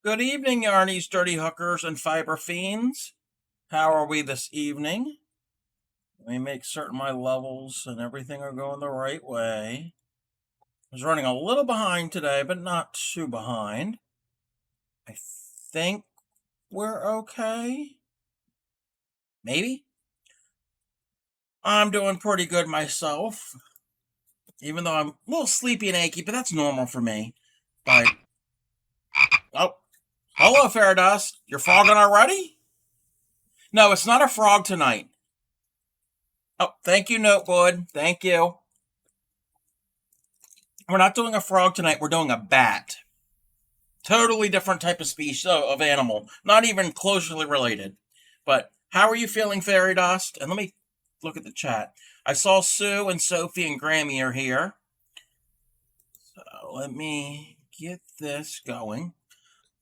Good evening, Yarnies, dirty hookers, and fiber fiends. How are we this evening? Let me make certain my levels and everything are going the right way. I was running a little behind today, but not too behind. I think we're okay. Maybe. I'm doing pretty good myself, even though I'm a little sleepy and achy, but that's normal for me. But, oh, hello, Faradust. You're frogging already? No, it's not a frog tonight. Oh, thank you, Notewood. Thank you. We're not doing a frog tonight. We're doing a bat. Totally different type of species of animal. Not even closely related. But how are you feeling, Fairy Dust? And let me look at the chat. I saw Sue and Sophie and Grammy are here. So let me get this going.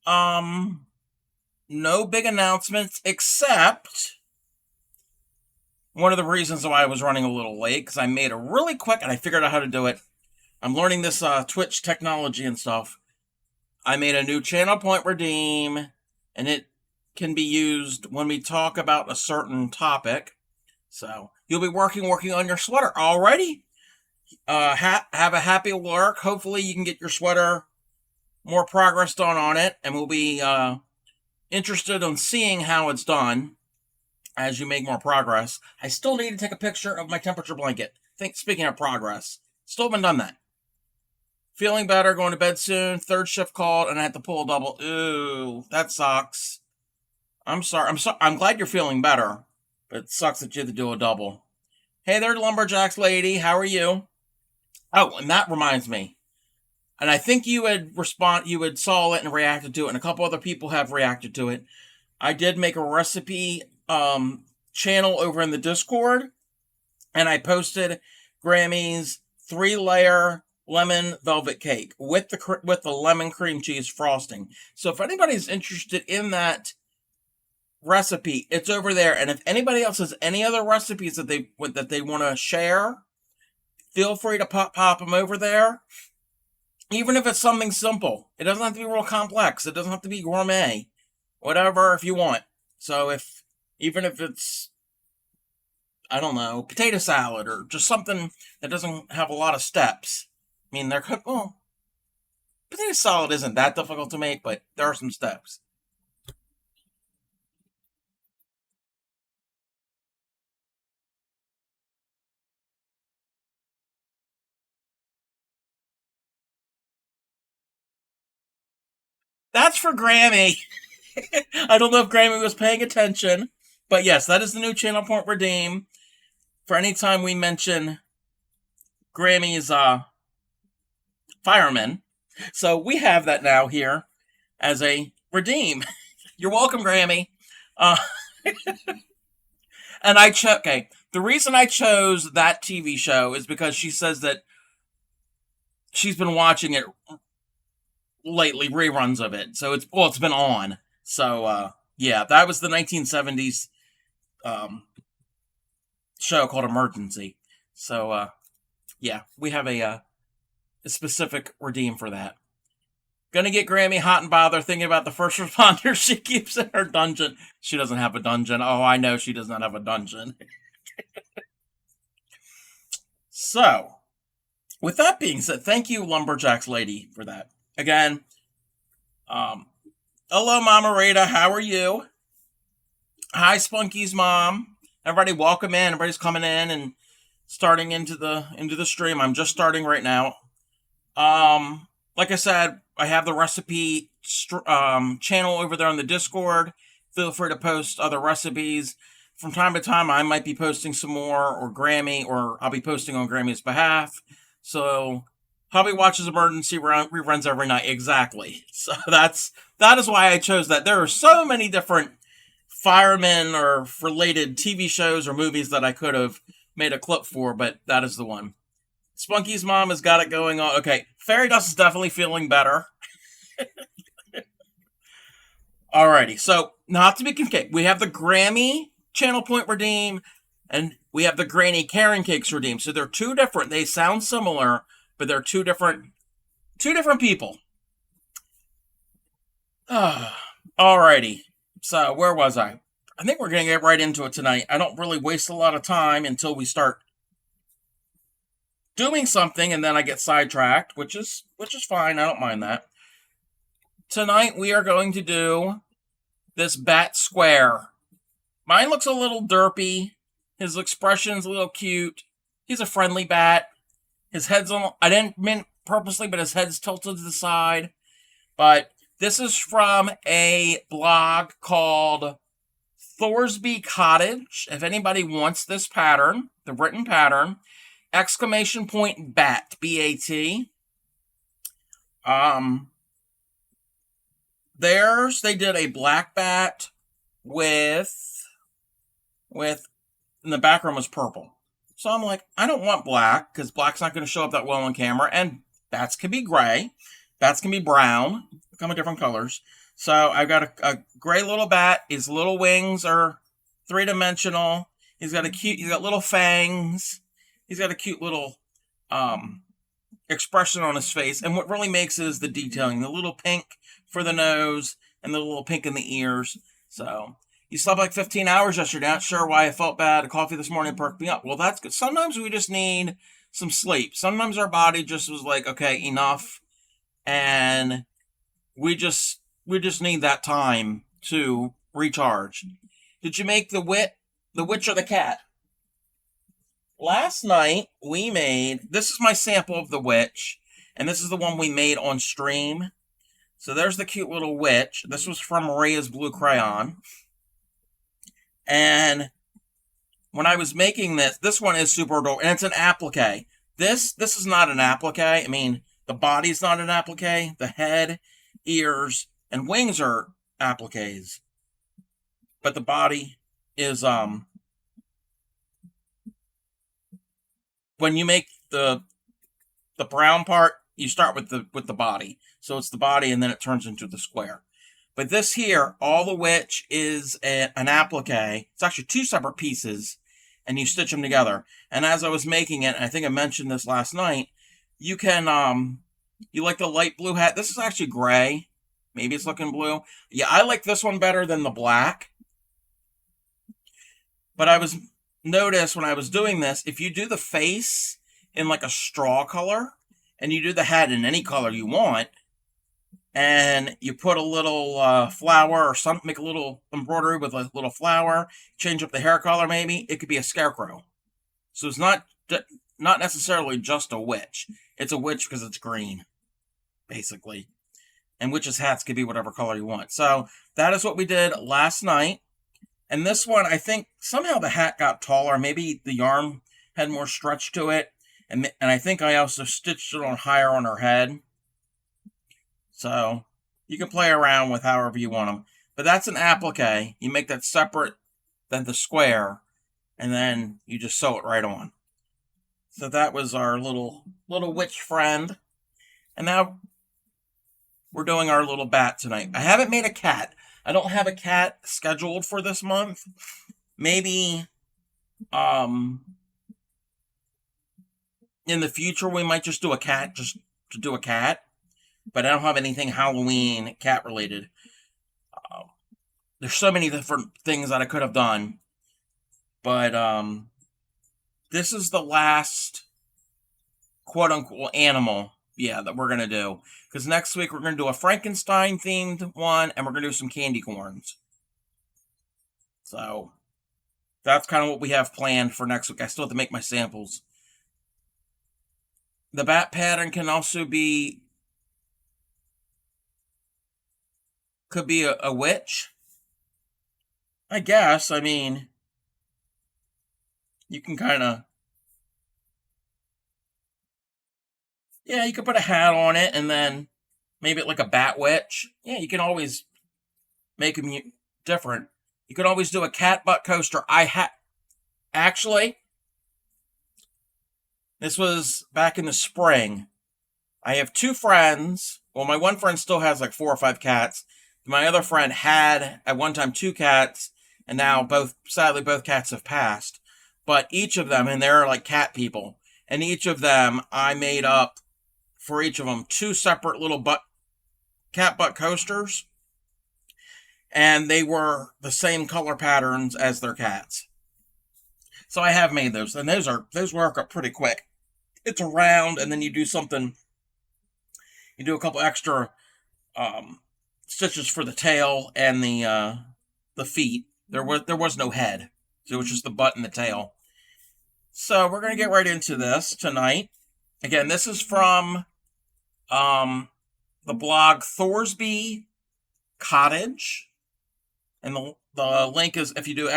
No big announcements except one of the reasons why I was running a little late because I made it really quick and I figured out how to do it. I'm learning this Twitch technology and stuff. I made a new channel point redeem, and it can be used when we talk about a certain topic. So you'll be working on your sweater already. Have a happy work. Hopefully you can get your sweater more progress done on it, and we'll be interested in seeing how it's done as you make more progress. I still need to take a picture of my temperature blanket. Speaking of progress, still haven't done that. Feeling better, going to bed soon. Third shift called, and I had to pull a double. Ooh, that sucks. I'm sorry. I'm glad you're feeling better, but it sucks that you had to do a double. Hey there, Lumberjacks lady. How are you? Oh, and that reminds me. And I think you had saw it and reacted to it, and a couple other people have reacted to it. I did make a recipe channel over in the Discord, and I posted Grammy's 3-layer lemon velvet cake with the lemon cream cheese frosting. So if anybody's interested in that recipe, it's over there. And if anybody else has any other recipes that they want to share, feel free to pop them over there. Even if it's something simple, it doesn't have to be real complex. It doesn't have to be gourmet. Whatever, if you want. So even if it's, I don't know, potato salad or just something that doesn't have a lot of steps. I mean, potato salad isn't that difficult to make, but there are some steps. That's for Grammy. I don't know if Grammy was paying attention, but yes, that is the new channel point redeem for any time we mention Grammy's firemen. So we have that now here as a redeem. You're welcome, Grammy. Uh, and okay. The reason I chose that TV show is because she says that she's been watching it lately, reruns of it. So it's been on. So yeah, that was the 1970s show called Emergency. So yeah, we have a specific redeem for that. Gonna get Grammy hot and bothered thinking about the first responder she keeps in her dungeon. She doesn't have a dungeon. Oh, I know she does not have a dungeon. So, with that being said, thank you, Lumberjacks lady, for that. Again, hello, Mama Rita. How are you? Hi, Spunky's mom. Everybody, welcome in. Everybody's coming in and starting into the stream. I'm just starting right now. Like I said, I have the recipe channel over there on the Discord. Feel free to post other recipes. From time to time, I might be posting some more, or I'll be posting on Grammy's behalf. So, Hubby watches emergency reruns every night. Exactly. So that is why I chose that. There are so many different firemen or related TV shows or movies that I could have made a clip for, but that is the one. Spunky's mom has got it going on. Okay, Fairy Dust is definitely feeling better. Alrighty, so not to be confused, we have the Grammy channel point redeem, and we have the Granny Karen Cakes redeem. So they're two different. They sound similar, but they're two different people. Alrighty. So, where was I? I think we're going to get right into it tonight. I don't really waste a lot of time until we start doing something and then I get sidetracked, which is fine. I don't mind that. Tonight we are going to do this bat square. Mine looks a little derpy. His expression's a little cute. He's a friendly bat. His head's on, I didn't mean purposely, but his head's tilted to the side. But this is from a blog called Thoresby Cottage. If anybody wants this pattern, the written pattern, exclamation point bat, B-A-T. Theirs, they did a black bat with and the background was purple. So I'm like, I don't want black, because black's not going to show up that well on camera, and bats can be gray, bats can be brown, come in different colors. So I've got a gray little bat. His little wings are three-dimensional. He's got little fangs. He's got a cute little expression on his face. And what really makes is the detailing. The little pink for the nose and the little pink in the ears. So, you slept like 15 hours yesterday. Not sure why I felt bad. A coffee this morning perked me up. Well, that's good. Sometimes we just need some sleep. Sometimes our body just was like, okay, enough. And we just need that time to recharge. Did you make the witch or the cat? Last night we made, this is my sample of the witch, and this is the one we made on stream. So there's the cute little witch. This was from Maria's Blue Crayon. And when I was making this one is super adorable, and it's an applique. This is not an applique. I mean, the body's not an applique. The head, ears, and wings are appliques. But the body is, when you make the brown part, you start with the body. So it's the body, and then it turns into the square. But this here, all the witch is an applique. It's actually two separate pieces, and you stitch them together. And as I was making it, and I think I mentioned this last night, you can, you like the light blue hat. This is actually gray. Maybe it's looking blue. Yeah, I like this one better than the black. But I noticed when I was doing this, if you do the face in like a straw color, and you do the head in any color you want, and you put a little flower or something, make a little embroidery with a little flower, change up the hair color maybe, it could be a scarecrow. So it's not necessarily just a witch. It's a witch because it's green, basically. And witches' hats could be whatever color you want. So that is what we did last night. And this one, I think somehow the hat got taller. Maybe the yarn had more stretch to it. And I think I also stitched it on higher on her head. So you can play around with however you want them. But that's an applique. You make that separate than the square. And then you just sew it right on. So that was our little witch friend. And now we're doing our little bat tonight. I haven't made a cat. I don't have a cat scheduled for this month. Maybe in the future we might just do a cat, just to do a cat. But I don't have anything Halloween cat related. There's so many different things that I could have done. But this is the last quote unquote animal, that we're going to do. Because next week we're going to do a Frankenstein themed one, and we're going to do some candy corns. So that's kind of what we have planned for next week. I still have to make my samples. The bat pattern can also be, could be a witch. I guess, I mean, you can kind of, you could put a hat on it and then maybe like a bat witch. Yeah, you can always make them different. You can always do a cat butt coaster. Actually, this was back in the spring. I have two friends. Well, my one friend still has like 4 or 5 cats. My other friend had at one time 2 cats, and now sadly both cats have passed. But each of them, and they're like cat people, and each of them I made up for each of them 2 separate little cat butt coasters. and they were the same color patterns as their cats. So I have made those, and those work up pretty quick. It's a round, and then you do something. You do a couple extra um, stitches for the tail and the feet. There was no head, so it was just the butt and the tail. So we're gonna get right into this tonight. Again, this is from um, the blog Thoresby Cottage, and the link is if you do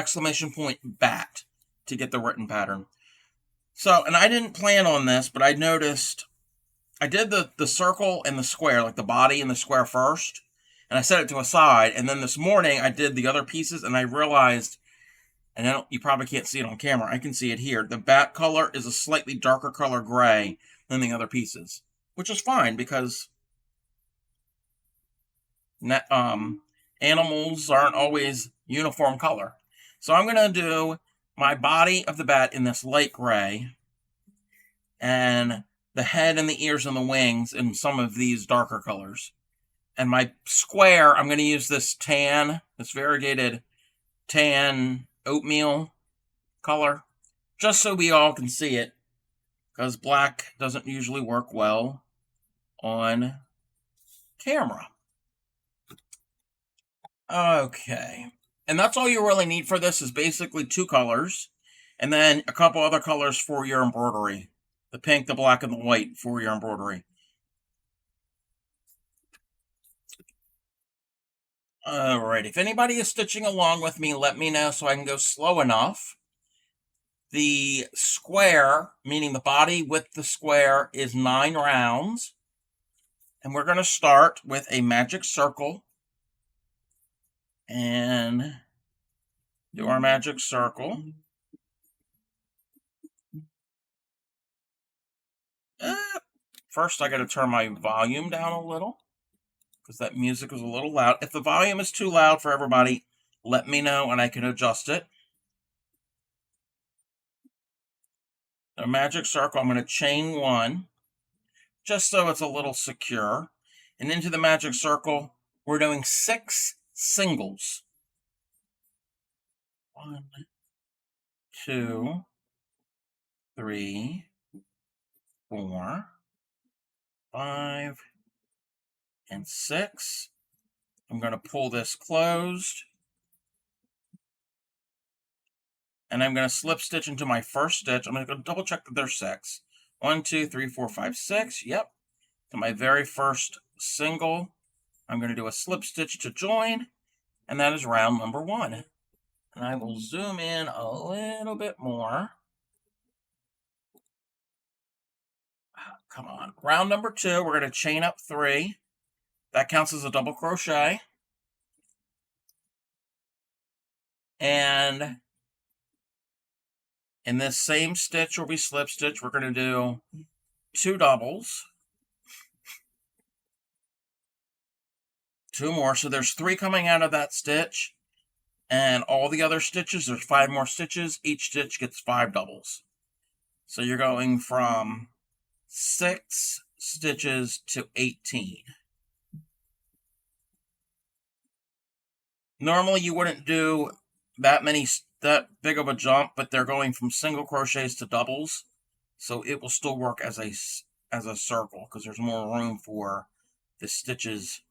!bat to get the written pattern. So, and I didn't plan on this, but I noticed I did the circle and the square, like the body and the square first, and I set it to a side. And then this morning I did the other pieces, and I realized, and you probably can't see it on camera. I can see it here. The bat color is a slightly darker color gray than the other pieces, which is fine because animals aren't always uniform color. So I'm gonna do my body of the bat in this light gray, and the head and the ears and the wings in some of these darker colors. And my square, I'm going to use this variegated tan oatmeal color, just so we all can see it, because black doesn't usually work well on camera. Okay. And that's all you really need for this, is basically 2 colors, and then a couple other colors for your embroidery. The pink, the black, and the white for your embroidery. Alright, if anybody is stitching along with me, let me know so I can go slow enough. The square, meaning the body with the square, is 9 rounds. And we're going to start with a magic circle. And do our magic circle. First, I got to turn my volume down a little, because that music is a little loud. If the volume is too loud for everybody, let me know and I can adjust it. A magic circle, I'm going to chain 1, just so it's a little secure. And into the magic circle, we're doing 6 singles. 1, 2, 3, 4, 5, and 6. I'm going to pull this closed, and I'm going to slip stitch into my first stitch. I'm going to go double check that there's 6. 1, 2, 3, 4, 5, 6. Yep. To my very first single, I'm going to do a slip stitch to join, and that is round number 1. And I will zoom in a little bit more. Come on. Round number 2, we're going to chain up 3. That counts as a double crochet. And in this same stitch where we slip stitch, we're going to do 2 doubles. 2 more. So there's 3 coming out of that stitch. And all the other stitches, there's 5 more stitches. Each stitch gets 5 doubles. So you're going from 6 stitches to 18. Normally you wouldn't do that big of a jump, but they're going from single crochets to doubles, so it will still work as a circle, because there's more room for the stitches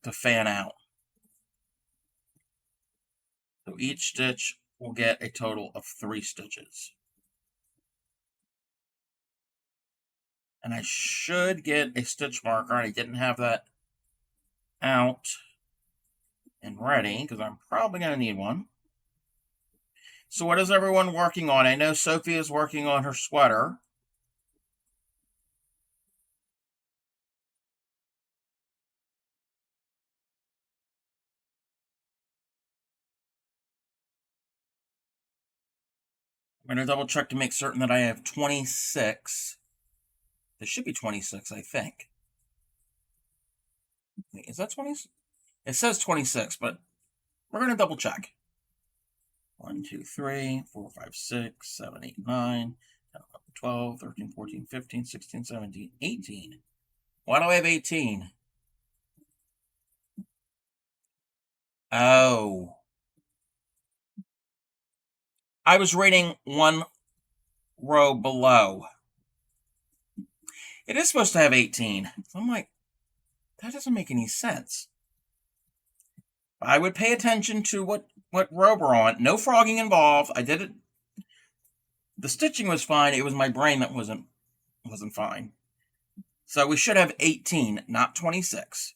to fan out. So each stitch will get a total of 3 stitches. And I should get a stitch marker. I didn't have that out and ready, because I'm probably going to need one. So what is everyone working on? I know Sophie is working on her sweater. I'm going to double check to make certain that I have 26. There should be 26, I think. Wait, is that 20? It says 26, but we're going to double check. 1, 2, 3, 4, 5, 6, 7, 8, 9, 10, 11, 12, 13, 14, 15, 16, 17, 18. Why do I have 18? Oh. I was reading one row below. It is supposed to have 18. So I'm like, that doesn't make any sense. I would pay attention to what row we're on. No frogging involved. I did it. The stitching was fine. It was my brain that wasn't fine. So we should have 18, not 26.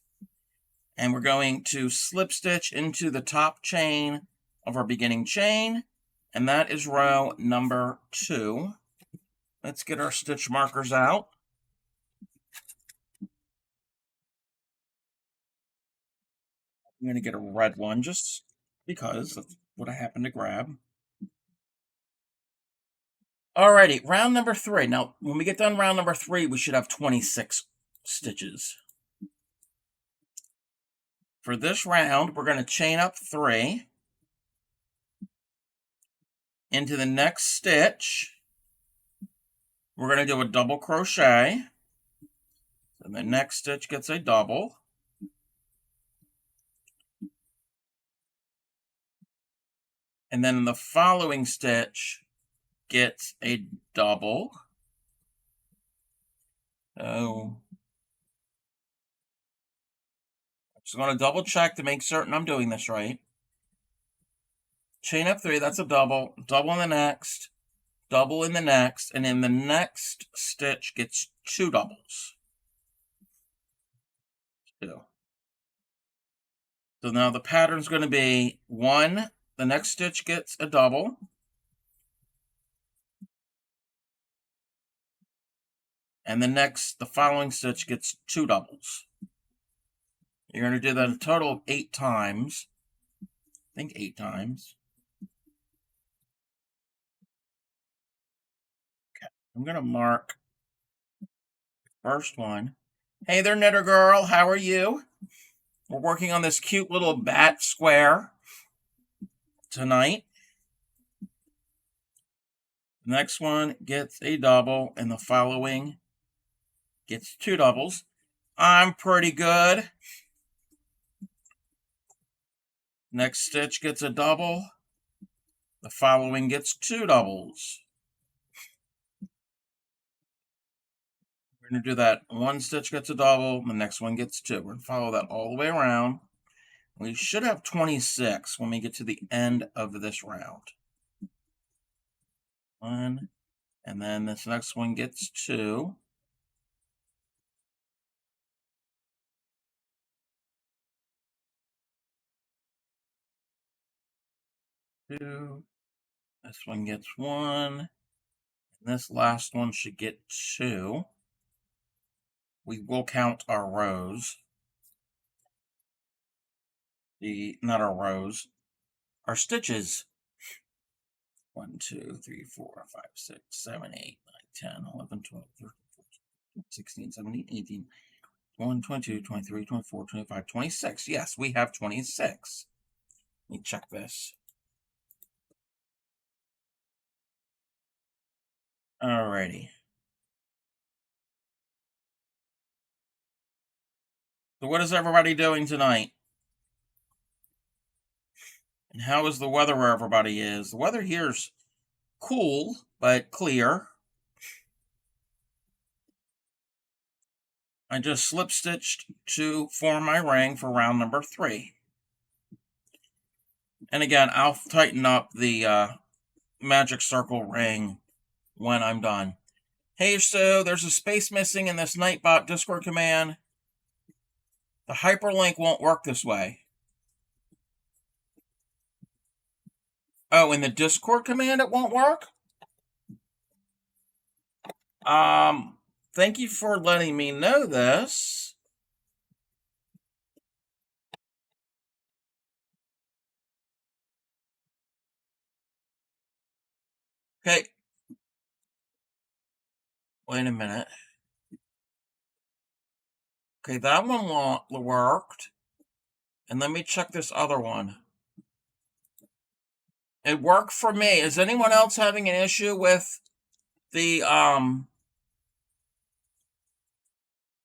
And we're going to slip stitch into the top chain of our beginning chain. And that is row number 2. Let's get our stitch markers out. I'm going to get a red one just because that's what I happen to grab. Alrighty, round number 3. Now, when we get done round number 3, we should have 26 stitches. For this round, we're going to chain up 3 into the next stitch. We're going to do a double crochet. And the next stitch gets a double. And then the following stitch gets a double. So I'm just going to double check to make certain I'm doing this right. Chain up 3, that's a double. Double in the next. Double in the next. And in the next stitch gets 2 doubles. 2. So now the pattern's going to be 1. The next stitch gets a double. And the following stitch gets 2 doubles. You're going to do that a total of 8 times. I think 8 times. Okay, I'm going to mark the first one. Hey there, knitter girl. How are you? We're working on this cute little bat square tonight. The next one gets a double, and the following gets 2 doubles. I'm pretty good. Next stitch gets a double. The following gets 2 doubles. We're going to do that. One stitch gets a double. The next one gets 2. We're going to follow that all the way around. We should have 26 when we get to the end of this round. 1. And then this next one gets 2. 2. This one gets 1. And this last one should get 2. We will count our rows. Not our rows, our stitches. 1, 2, 3, 4, 5, 6, 7, 8, 9, 10, 11, 12, 13, 14, 16, 17, 18, 21, 22, 23, 24, 25, 26. Yes, we have 26. Let me check this. Alrighty. So what is everybody doing tonight? And how is the weather where everybody is? The weather here's cool, but clear. I just slip stitched to form my ring for round number 3. And again, I'll tighten up the magic circle ring when I'm done. Hey, so there's a space missing in this Nightbot Discord command. The hyperlink won't work this way. Oh, in the Discord command it won't work? Thank you for letting me know this. Okay. Wait a minute. Okay, that one worked. And let me check this other one. It worked for me. Is anyone else having an issue with the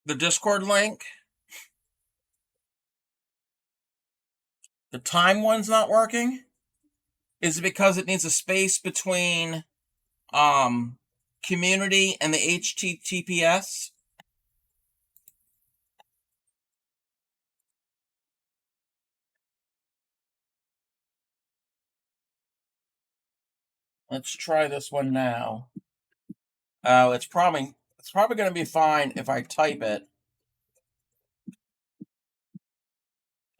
Discord link? The time one's not working? Is it because it needs a space between community and the HTTPS? Let's try this one now. Oh, it's probably going to be fine if I type it.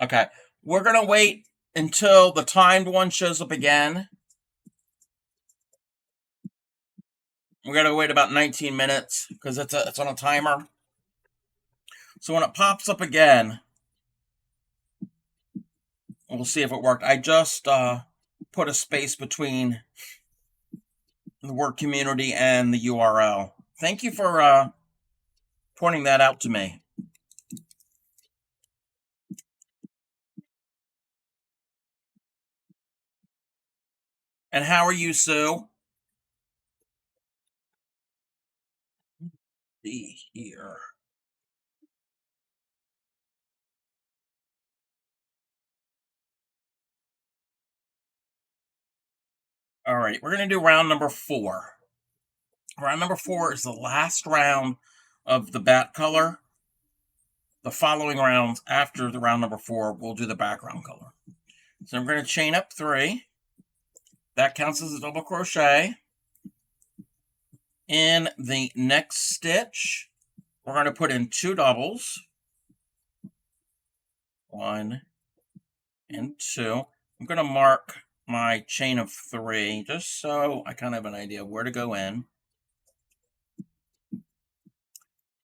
Okay, we're going to wait until the timed one shows up again. We're going to wait about 19 minutes because it's on a timer. So when it pops up again, we'll see if it worked. I just put a space between the word community and the URL. Thank you for pointing that out to me. And how are you, Sue? See here. All right, we're going to do round number 4. Round number 4 is the last round of the bat color. The following rounds after the round number 4, we'll do the background color. So I'm going to chain up 3. That counts as a double crochet. In the next stitch, we're going to put in 2 doubles. 1 and 2. I'm going to mark my chain of 3 just so I kind of have an idea of where to go in.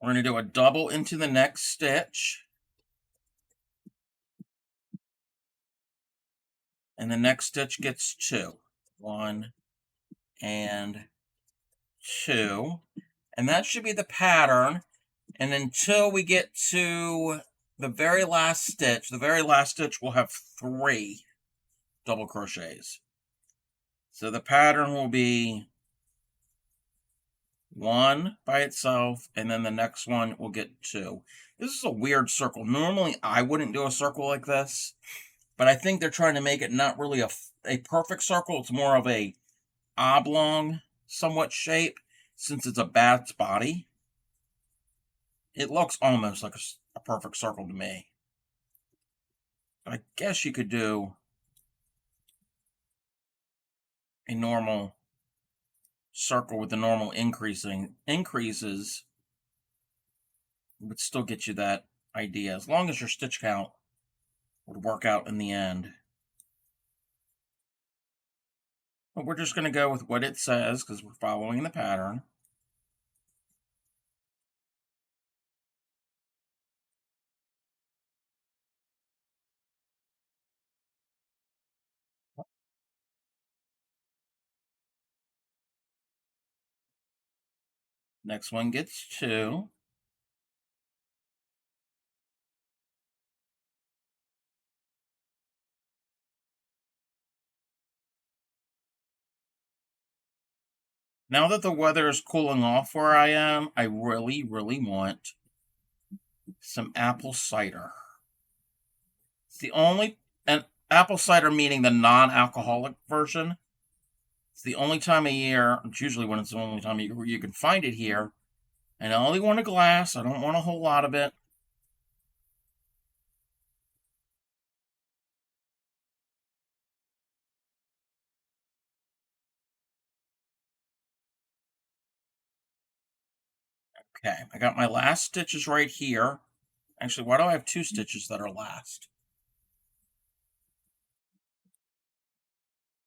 We're going to do a double into the next stitch. And the next stitch gets 2. 1 and 2. And that should be the pattern. And until we get to the very last stitch will have 3 double crochets. So the pattern will be 1 by itself, and then the next one will get 2. This is a weird circle. Normally, I wouldn't do a circle like this, but I think they're trying to make it not really a perfect circle. It's more of a oblong, somewhat shape, since it's a bat's body. It looks almost like a perfect circle to me. But I guess you could do a normal circle with the normal increases would still get you that idea, as long as your stitch count would work out in the end. But we're just going to go with what it says because we're following the pattern. Next one gets 2. Now that the weather is cooling off where I am, I really, really want some apple cider. It's the only, and apple cider meaning the non-alcoholic version. It's the only time of year, it's usually when it's the only time of year you can find it here. And I only want a glass, I don't want a whole lot of it. Okay, I got my last stitches right here. Actually, why do I have 2 stitches that are last?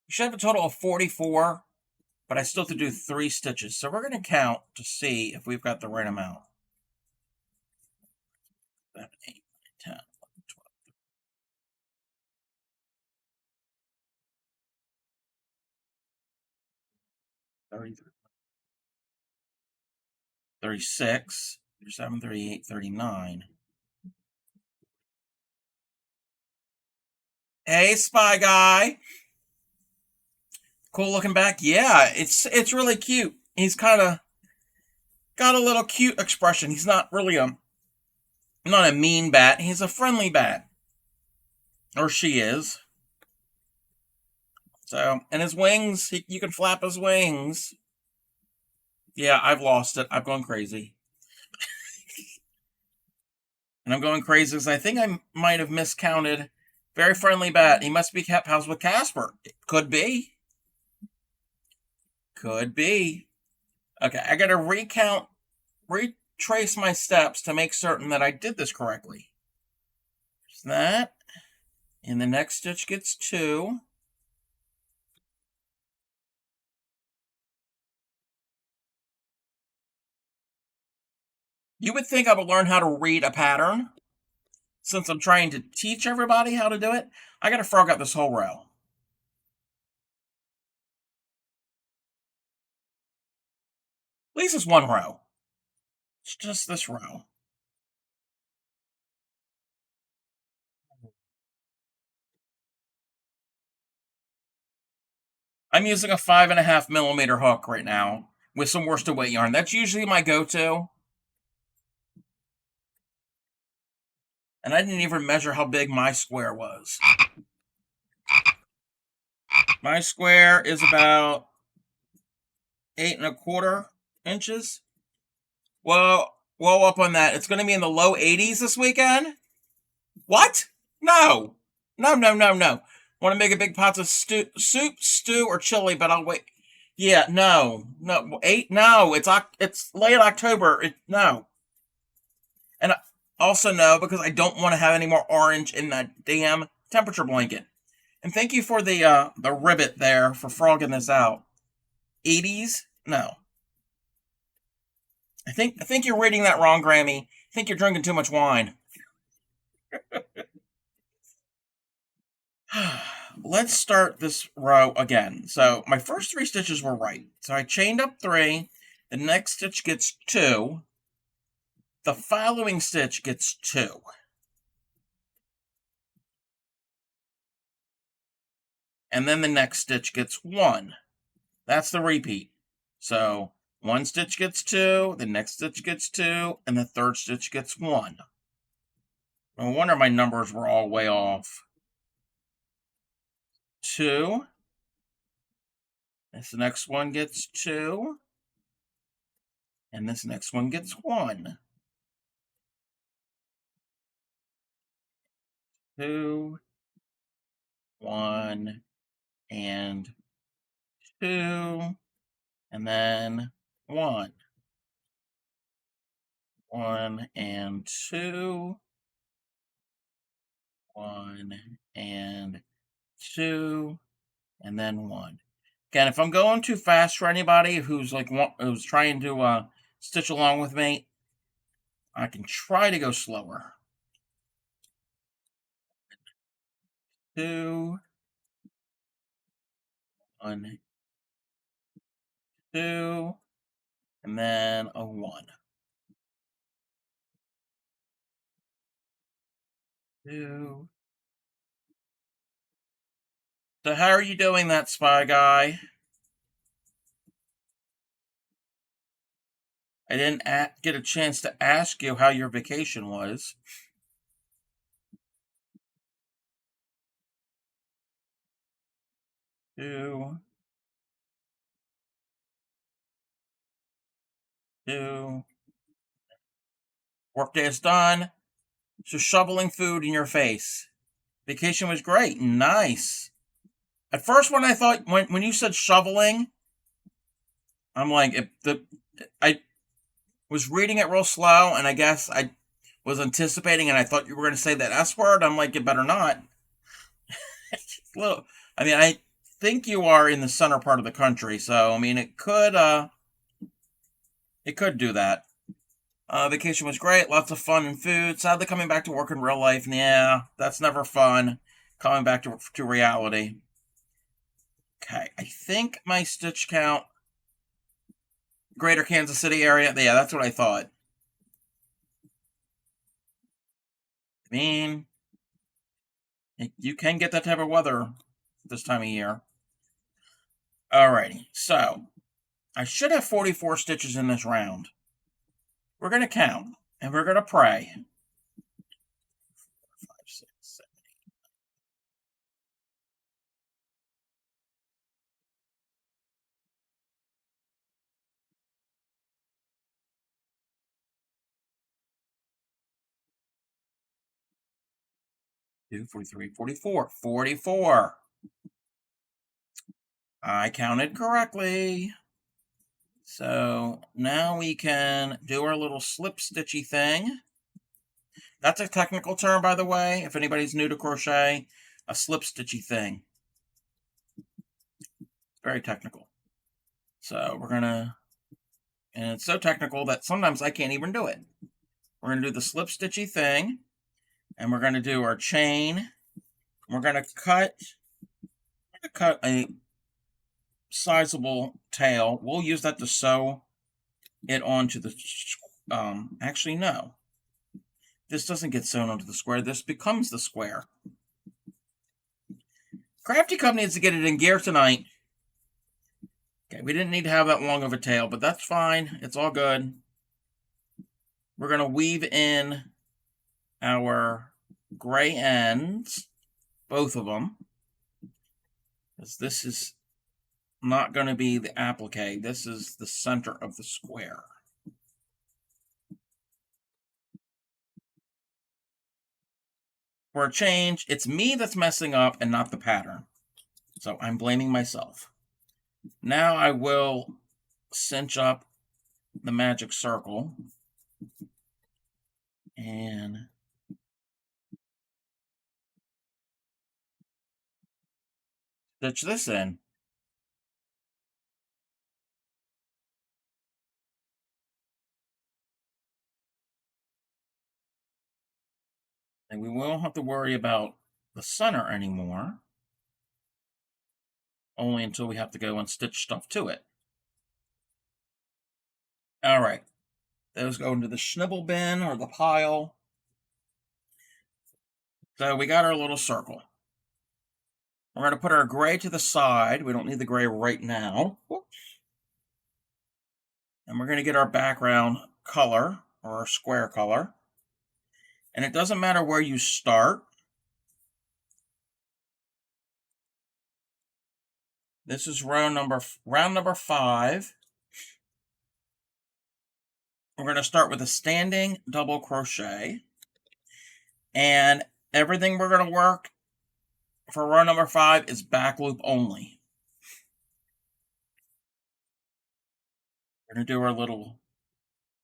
You should have a total of 44, but I still have to do 3 stitches. So we're going to count to see if we've got the right amount. 7, 8, 9, 10, 11, 12, 33, 36, 37, 38, 39. Hey, Spy Guy. Cool looking back. Yeah, it's really cute. He's kind of got a little cute expression. He's not really not a mean bat. He's a friendly bat. Or she is. So, and his wings, you can flap his wings. Yeah, I've lost it. I've gone crazy. And I'm going crazy because I think I might have miscounted. Very friendly bat. He must be kept house with Casper. It could be. Could be. Okay, I gotta retrace my steps to make certain that I did this correctly. There's that. And the next stitch gets 2. You would think I would learn how to read a pattern. Since I'm trying to teach everybody how to do it, I gotta frog out this whole row. At least it's one row. It's just this row. I'm using a 5.5mm hook right now with some worsted weight yarn. That's usually my go-to. And I didn't even measure how big my square was. My square is about 8.25 inches. Well up on that. It's going to be in the low 80s this weekend. What? No. No, no, no, no. Want to make a big pot of soup, stew, or chili, but I'll wait. Yeah, no. No, 8, no. It's late October. No. And also no, because I don't want to have any more orange in that damn temperature blanket. And thank you for the ribbit there for frogging this out. 80s? No. I think you're reading that wrong, Grammy. I think you're drinking too much wine. Let's start this row again. So my first 3 stitches were right. So I chained up 3. The next stitch gets 2. The following stitch gets 2. And then the next stitch gets 1. That's the repeat. So 1 stitch gets 2, the next stitch gets 2, and the third stitch gets 1. No wonder my numbers were all way off. 2. This next one gets 2. And this next one gets 1. 2, 1, and 2, and then 1. 1 and 2, 1 and 2, and then 1. Again, if I'm going too fast for anybody who's who's trying to stitch along with me, I can try to go slower. 2, 1, 2, and then a 1. 2. So how are you doing that, Spy Guy? I didn't get a chance to ask you how your vacation was. 2, 2. Workday is done. So shoveling food in your face. Vacation was great. Nice. At first, when I thought when you said shoveling, I'm like I was reading it real slow, and I guess I was anticipating, and I thought you were going to say that S word. I'm like, you better not. Little, I mean, I think you are in the center part of the country, so I mean, it could do that. Vacation was great, lots of fun and food. Sadly, coming back to work in real life, yeah, that's never fun. Coming back to reality. Okay, I think my stitch count, Greater Kansas City area. Yeah, that's what I thought. I mean, you can get that type of weather this time of year. Alrighty, so I should have 44 stitches in this round. We're going to count, and we're going to pray. 5, 6, 7, 43, 44. 44. I counted correctly. So now we can do our little slip stitchy thing. That's a technical term, by the way, if anybody's new to crochet, a slip stitchy thing. Very technical. So we're gonna, and it's so technical that sometimes I can't even do it. We're gonna do the slip stitchy thing, and we're gonna do our chain. We're gonna cut a sizable tail. We'll use that to sew it onto the, actually no. This doesn't get sewn onto the square. This becomes the square. Crafty Cup needs to get it in gear tonight. Okay, we didn't need to have that long of a tail, but that's fine. It's all good. We're going to weave in our gray ends, both of them, because this is not going to be the applique. This is the center of the square. For a change, it's me that's messing up and not the pattern. So I'm blaming myself. Now I will cinch up the magic circle and stitch this in. And we won't have to worry about the center anymore, only until we have to go and stitch stuff to it. All right, those go into the schnibble bin or the pile. So we got our little circle. We're going to put our gray to the side. We don't need the gray right now. And we're going to get our background color, or our square color. And it doesn't matter where you start. This is round number 5. We're going to start with a standing double crochet. And everything we're going to work for row number 5 is back loop only. We're going to do our little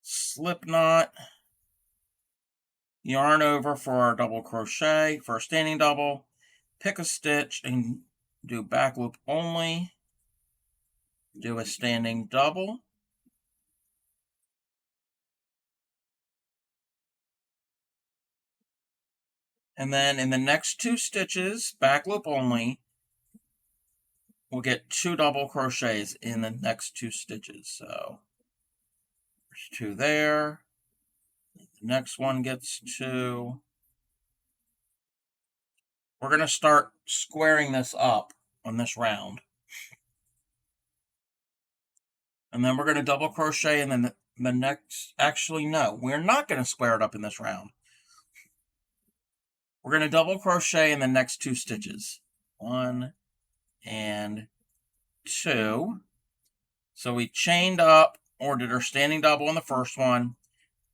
slip knot, yarn over for our double crochet for a standing double, pick a stitch and do back loop only, do a standing double, and then in the next 2 stitches, back loop only, we'll get 2 double crochets in the next 2 stitches. So there's 2 there. The next one gets 2. We're going to start squaring this up on this round. And then we're going to double crochet, and then the next, actually no, we're not going to square it up in this round. We're going to double crochet in the next 2 stitches. 1 and 2. So we chained up, or did our standing double in the first one.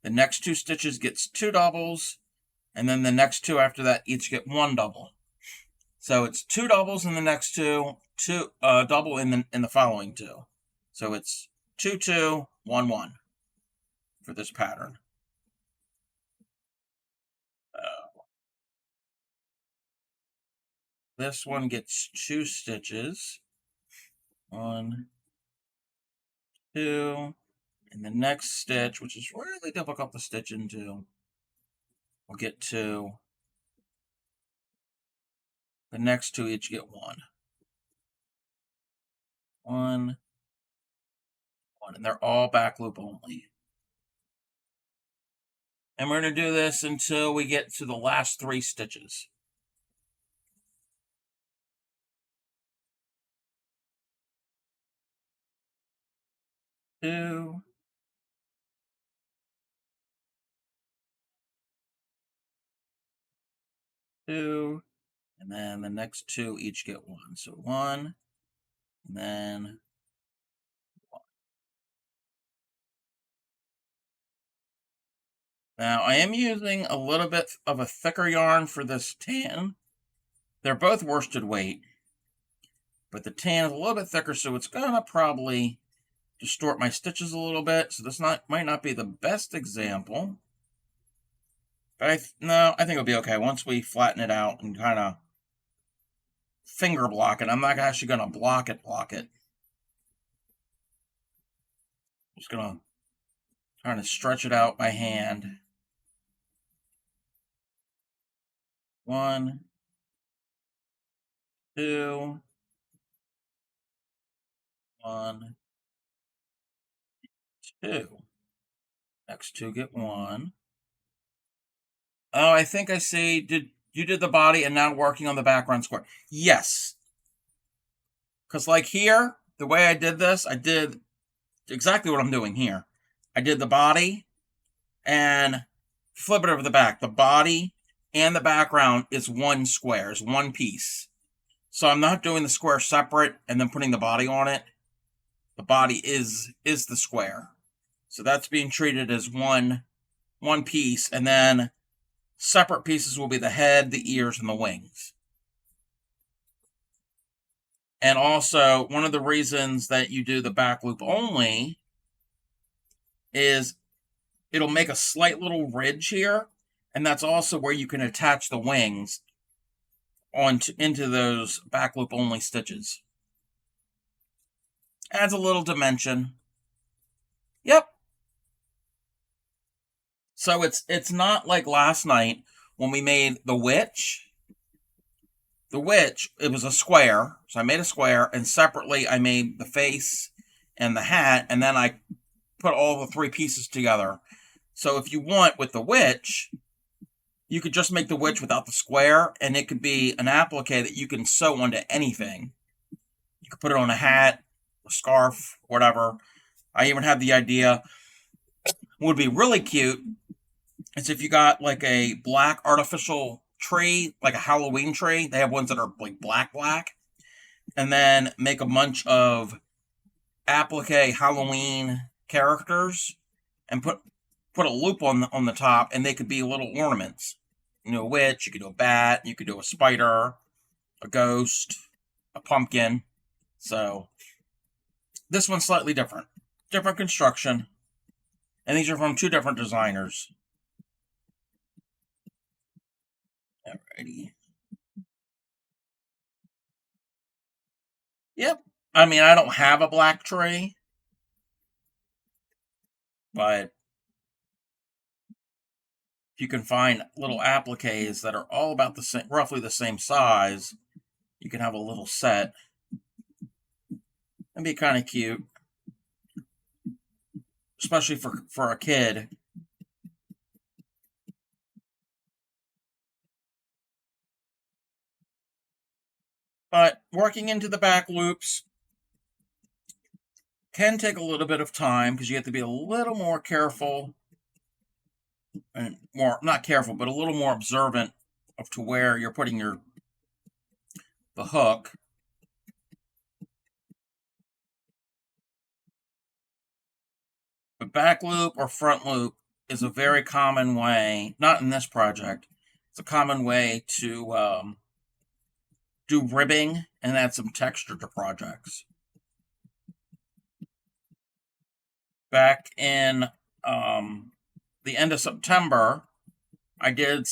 The next 2 stitches gets 2 doubles, and then the next 2 after that each get 1 double. So it's 2 doubles in the next 2, double in the following 2. So it's 2, 2, 1, 1 for this pattern. This one gets 2 stitches. 1, 2, and the next stitch, which is really difficult to stitch into, we'll get 2. The next 2 each get 1. 1, 1, and they're all back loop only. And we're going to do this until we get to the last 3 stitches. Two, two, and then the next 2 each get 1. So 1, and then 1. Now, I am using a little bit of a thicker yarn for this tan. They're both worsted weight, but the tan is a little bit thicker, so it's gonna probably distort my stitches a little bit. So this might not be the best example, but I think it'll be okay once we flatten it out and kind of finger block it. I'm not actually gonna block it. Just gonna try to stretch it out by hand. 1, 2, 1, 2. Next two get 1. Oh, I think I see. You did the body and now working on the background square? Yes. Because like here, the way I did this, I did exactly what I'm doing here. I did the body and flip it over the back. The body and the background is one square, is one piece. So I'm not doing the square separate and then putting the body on it. The body is the square. So that's being treated as one piece, and then separate pieces will be the head, the ears, and the wings. And also, one of the reasons that you do the back loop only is it'll make a slight little ridge here, and that's also where you can attach the wings into those back loop only stitches. Adds a little dimension. Yep. So it's not like last night when we made the witch. The witch, it was a square. So I made a square, and separately I made the face and the hat, and then I put all the three pieces together. So if you want with the witch, you could just make the witch without the square, and it could be an applique that you can sew onto anything. You could put it on a hat, a scarf, whatever. I even had the idea, would be really cute, is if you got like a black artificial tree, like a Halloween tree. They have ones that are like black, and then make a bunch of applique Halloween characters and put a loop on the top, and they could be little ornaments. You know, a witch, you could do a bat, you could do a spider, a ghost, a pumpkin. So this one's slightly different construction, and these are from two different designers. Alrighty. Yep. I mean, I don't have a black tray, but if you can find little appliques that are all about the same, roughly the same size, you can have a little set. It'd be kind of cute, especially for a kid. But working into the back loops can take a little bit of time because you have to be a little more careful, and not careful, but a little more observant of to where you're putting the hook. But back loop or front loop is a very common way, not in this project, it's a common way to do ribbing and add some texture to projects. Back in the end of September, I did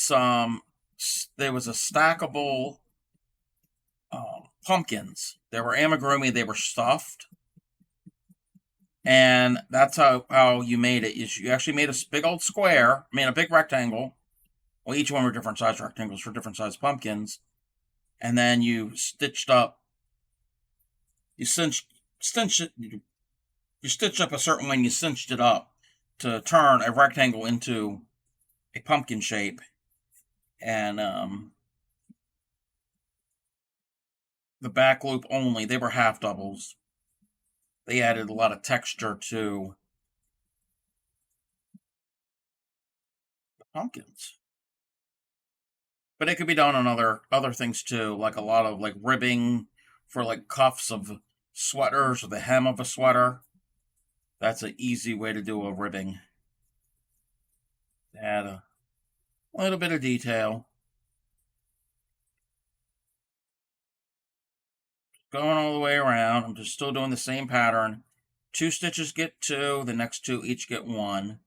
there was a stackable pumpkins. They were amigurumi, they were stuffed. And that's how you made it. You actually made a big old square, made a big rectangle. Well, each one were different size rectangles for different size pumpkins. And then you stitched up, you stitched up a certain way, and you cinched it up to turn a rectangle into a pumpkin shape. And the back loop only, they were half doubles. They added a lot of texture to the pumpkins. But it could be done on other things too, like a lot of like ribbing for like cuffs of sweaters or the hem of a sweater. That's an easy way to do a ribbing. Add a little bit of detail. Going all the way around. I'm just still doing the same pattern. 2 stitches get 2, the next 2 each get 1.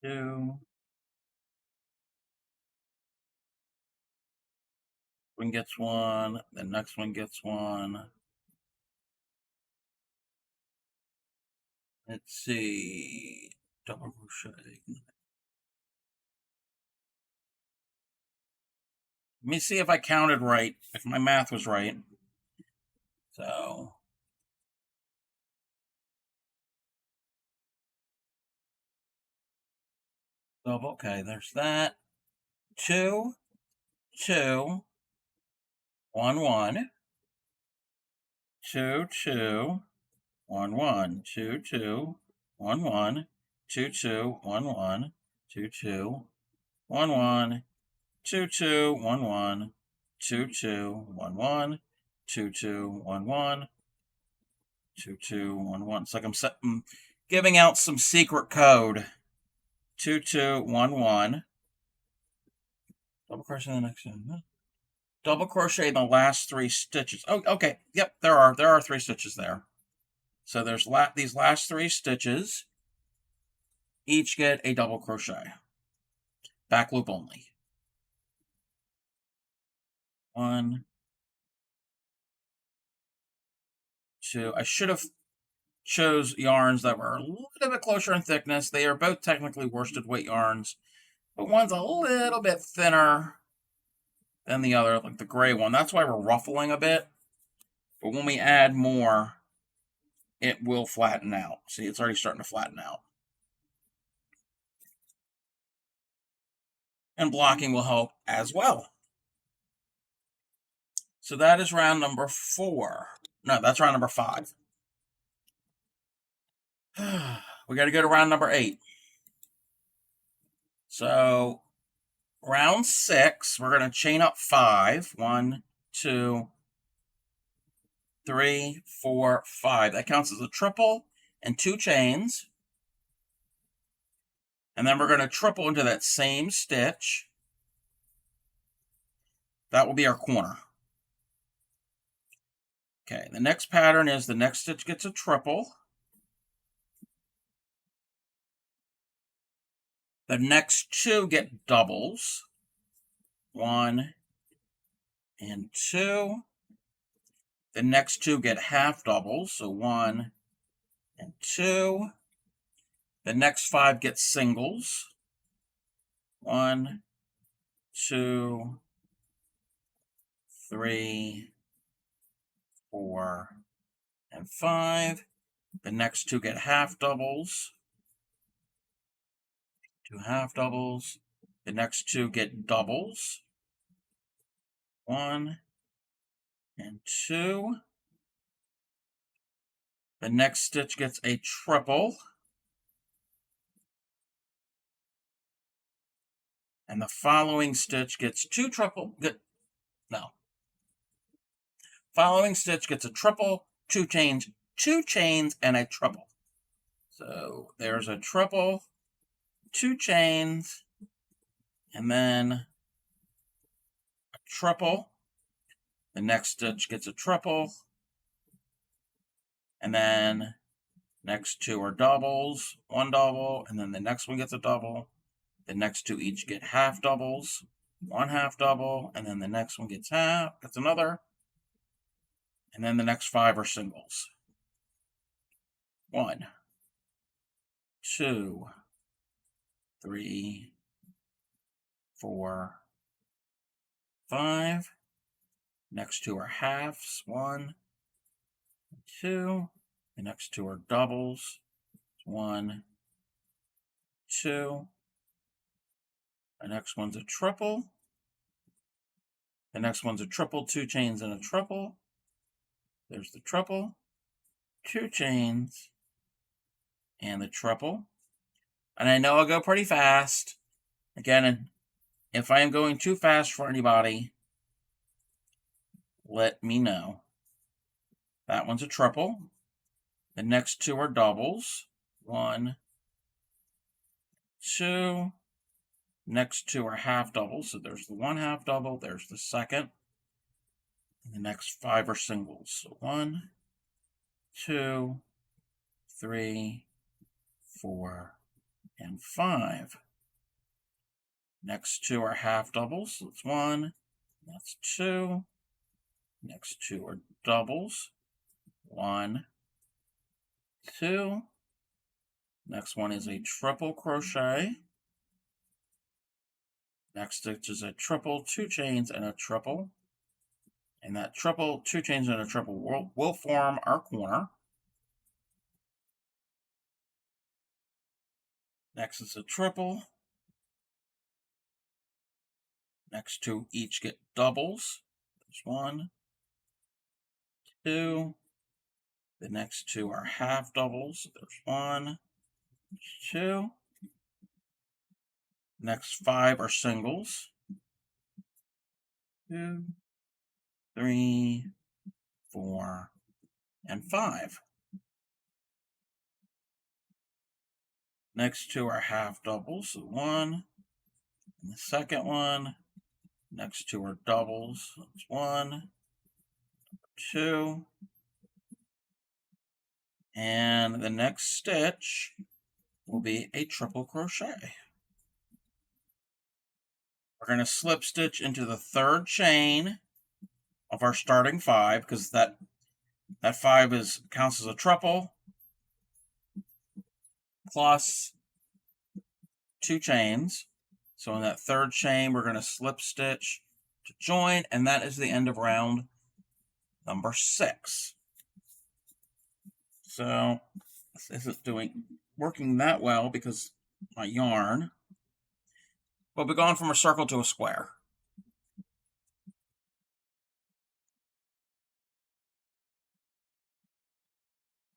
2. One gets 1, the next one gets 1. Let's see. Double crochet. Let me see if I counted right, if my math was right. So, okay, there's that. 2, 2, 1, 1. 2, 2, 1, 1. 2, 2, 1, 1. 2, 2, 1, 1. 2, 2, 1, 1. 2, 2, 1, 1. 2, 2, 1, 1. 2, 2, 1, 1. 2, 2, 1, 1. It's like I'm giving out some secret code. 2, 2, 1, 1. Double crochet in the next one. Double crochet in the last 3 stitches. Oh, okay. Yep, there are 3 stitches there. So there's these last 3 stitches. Each get a double crochet. Back loop only. 1, 2. I should have chose yarns that were a little bit closer in thickness. They are both technically worsted weight yarns, but one's a little bit thinner than the other, like the gray one. That's why we're ruffling a bit. But when we add more, it will flatten out. See, it's already starting to flatten out. And blocking will help as well. So that is round number 4. No, that's round number 5. We got to go to round number 8. So round 6, we're going to chain up 5. 1, 2, 3, 4, 5. That counts as a triple and 2 chains. And then we're going to triple into that same stitch. That will be our corner. Okay, the next pattern is the next stitch gets a triple. The next 2 get doubles. 1 and 2. The next 2 get half doubles, so 1 and 2. The next 5 get singles. 1, 2, 3, 4, and 5. The next 2 get half doubles. 2 half doubles. The next 2 get doubles. 1 and 2. The next stitch gets a triple. And the following stitch gets 2 triple. Following stitch gets a triple, 2 chains, and a triple. So there's a triple, 2 chains, and then a triple. The next stitch gets a triple, and then next 2 are doubles, 1 double, and then the next one gets a double. The next 2 each get half doubles, 1 half double, and then the next one gets another. And then the next 5 are singles. 1, 2, 3, 4, 5. Next 2 are halves. 1, 2. The next 2 are doubles. 1, 2. The next one's a triple. The next one's a triple, 2 chains, and a triple. There's the triple, 2 chains, and the triple. And I know I'll go pretty fast. Again, if I am going too fast for anybody, let me know. That one's a triple. The next two are doubles. 1, 2. Next two are half doubles. So there's the one half double. There's the second. And the next 5 are singles. So 1, 2, 3, 4, and 5. Next two are half doubles. So that's 1. That's 2. Next two are doubles. 1, 2. Next one is a triple crochet. Next stitch is a triple, 2 chains, and a triple. And that triple, 2 chains, and a triple will form our corner. Next is a triple. Next two each get doubles. There's 1, 2. The next two are half doubles. There's 1, 2. Next 5 are singles. 2, 3, 4, and 5. Next two are half doubles. So 1. And the second one. Next two are doubles. So it's 1, 2. And the next stitch will be a triple crochet. We're going to slip stitch into the third chain of our starting 5, because that 5 counts as a triple plus 2 chains. So in that third chain, we're going to slip stitch to join, and that is the end of round number 6. So this isn't working that well because my yarn. We'll be going from a circle to a square.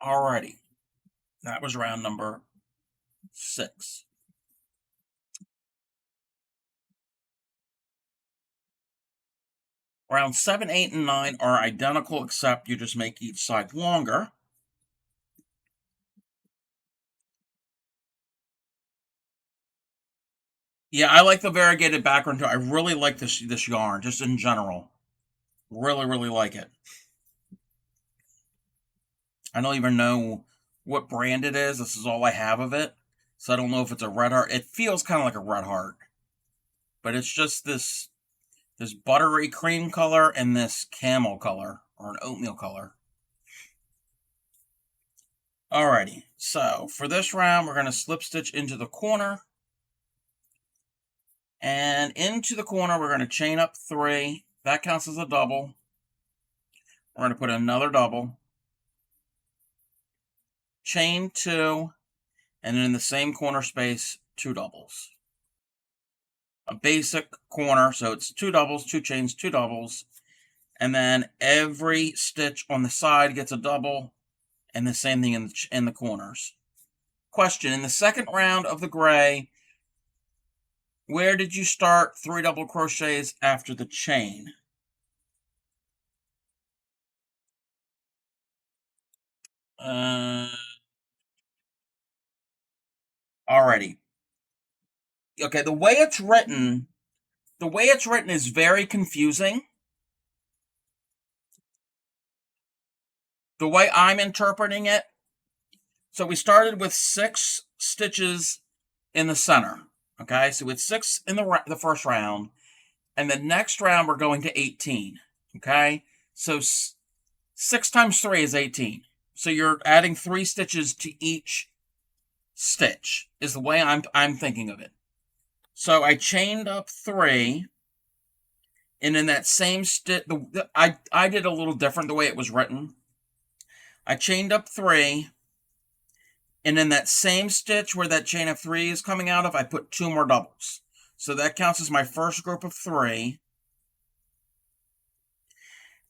Alrighty, that was round number 6. Round 7, 8, and 9 are identical, except you just make each side longer. Yeah, I like the variegated background too. I really like this yarn, just in general. Really, really like it. I don't even know what brand it is. This is all I have of it. So I don't know if it's a red heart. It feels kind of like a red heart. But it's just this buttery cream color and this camel color, or an oatmeal color. Alrighty, so for this round, we're going to slip stitch into the corner. And into the corner, we're going to chain up 3. That counts as a double. We're going to put another double. Chain 2. And then in the same corner space, 2 doubles. A basic corner, so it's 2 doubles, 2 chains, 2 doubles. And then every stitch on the side gets a double. And the same thing in the corners. Question, in the second round of the gray, where did you start 3 double crochets after the chain? Alrighty. Okay, the way it's written is very confusing. The way I'm interpreting it, so we started with 6 stitches in the center. Okay, so with 6 in the first round, and the next round we're going to 18. Okay, so 6 times 3 is 18. So you're adding 3 stitches to each stitch, is the way I'm thinking of it. So I chained up 3, and in that same stitch, I did a little different the way it was written. I chained up 3, and in that same stitch where that chain of 3 is coming out of, I put 2 more doubles. So that counts as my first group of 3.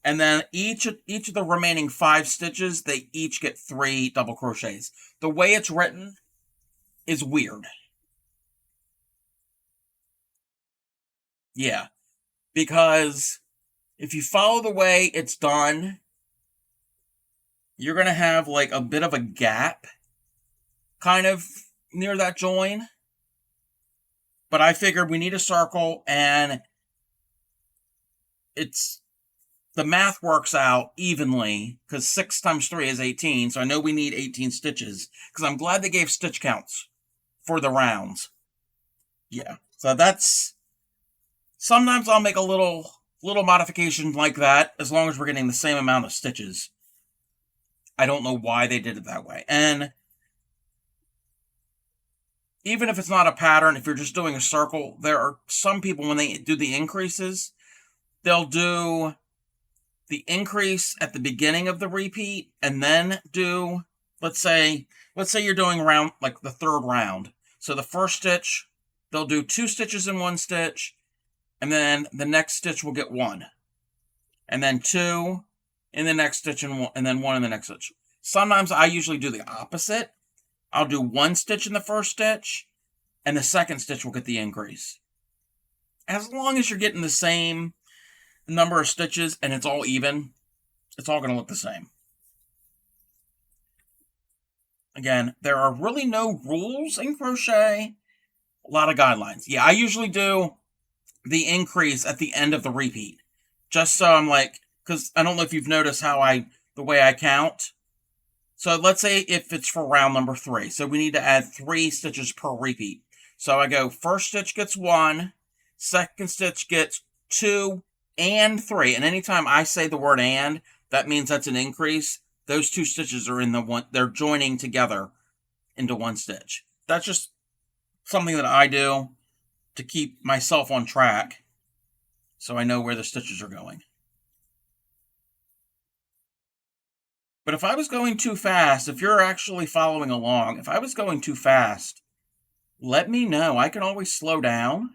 And then each of the remaining 5 stitches, they each get 3 double crochets. The way it's written is weird. Yeah, because if you follow the way it's done, you're going to have like a bit of a gap kind of near that join. But I figured we need a circle, and it's the math works out evenly because 6 times 3 is 18. So I know we need 18 stitches because I'm glad they gave stitch counts for the rounds. Yeah. So that's sometimes I'll make a little modification like that as long as we're getting the same amount of stitches. I don't know why they did it that way. And even if it's not a pattern, if you're just doing a circle, there are some people when they do the increases, they'll do the increase at the beginning of the repeat and then do, let's say you're doing round like the third round. So the first stitch, they'll do 2 stitches in one stitch, and then the next stitch will get 1. And then 2 in the next stitch, and then 1 in the next stitch. Sometimes I usually do the opposite. I'll do 1 stitch in the first stitch, and the second stitch will get the increase. As long as you're getting the same number of stitches and it's all even, it's all going to look the same. Again, there are really no rules in crochet. A lot of guidelines. Yeah, I usually do the increase at the end of the repeat. Just so I'm like, because I don't know if you've noticed the way I count. So let's say if it's for round number 3. So we need to add 3 stitches per repeat. So I go first stitch gets 1, second stitch gets 2 and 3. And anytime I say the word and, that means that's an increase. Those 2 stitches are in the one, they're joining together into 1 stitch. That's just something that I do to keep myself on track so I know where the stitches are going. But if I was going too fast, if you're actually following along, if I was going too fast, let me know. I can always slow down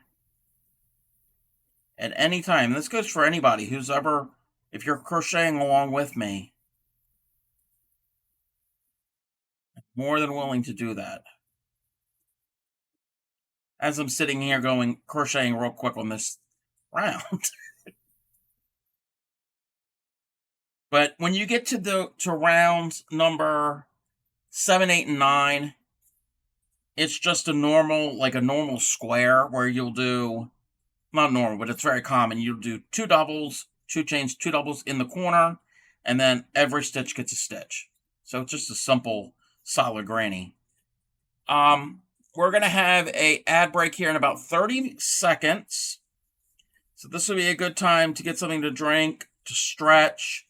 at any time. This goes for anybody who's ever, if you're crocheting along with me, I'm more than willing to do that. As I'm sitting here crocheting real quick on this round. But when you get to round number 7, 8, and 9, it's just a normal square where you'll do, not normal, but it's very common. You'll do 2 doubles, 2 chains, 2 doubles in the corner, and then every stitch gets a stitch. So it's just a simple, solid granny. We're going to have a ad break here in about 30 seconds. So this will be a good time to get something to drink, to stretch,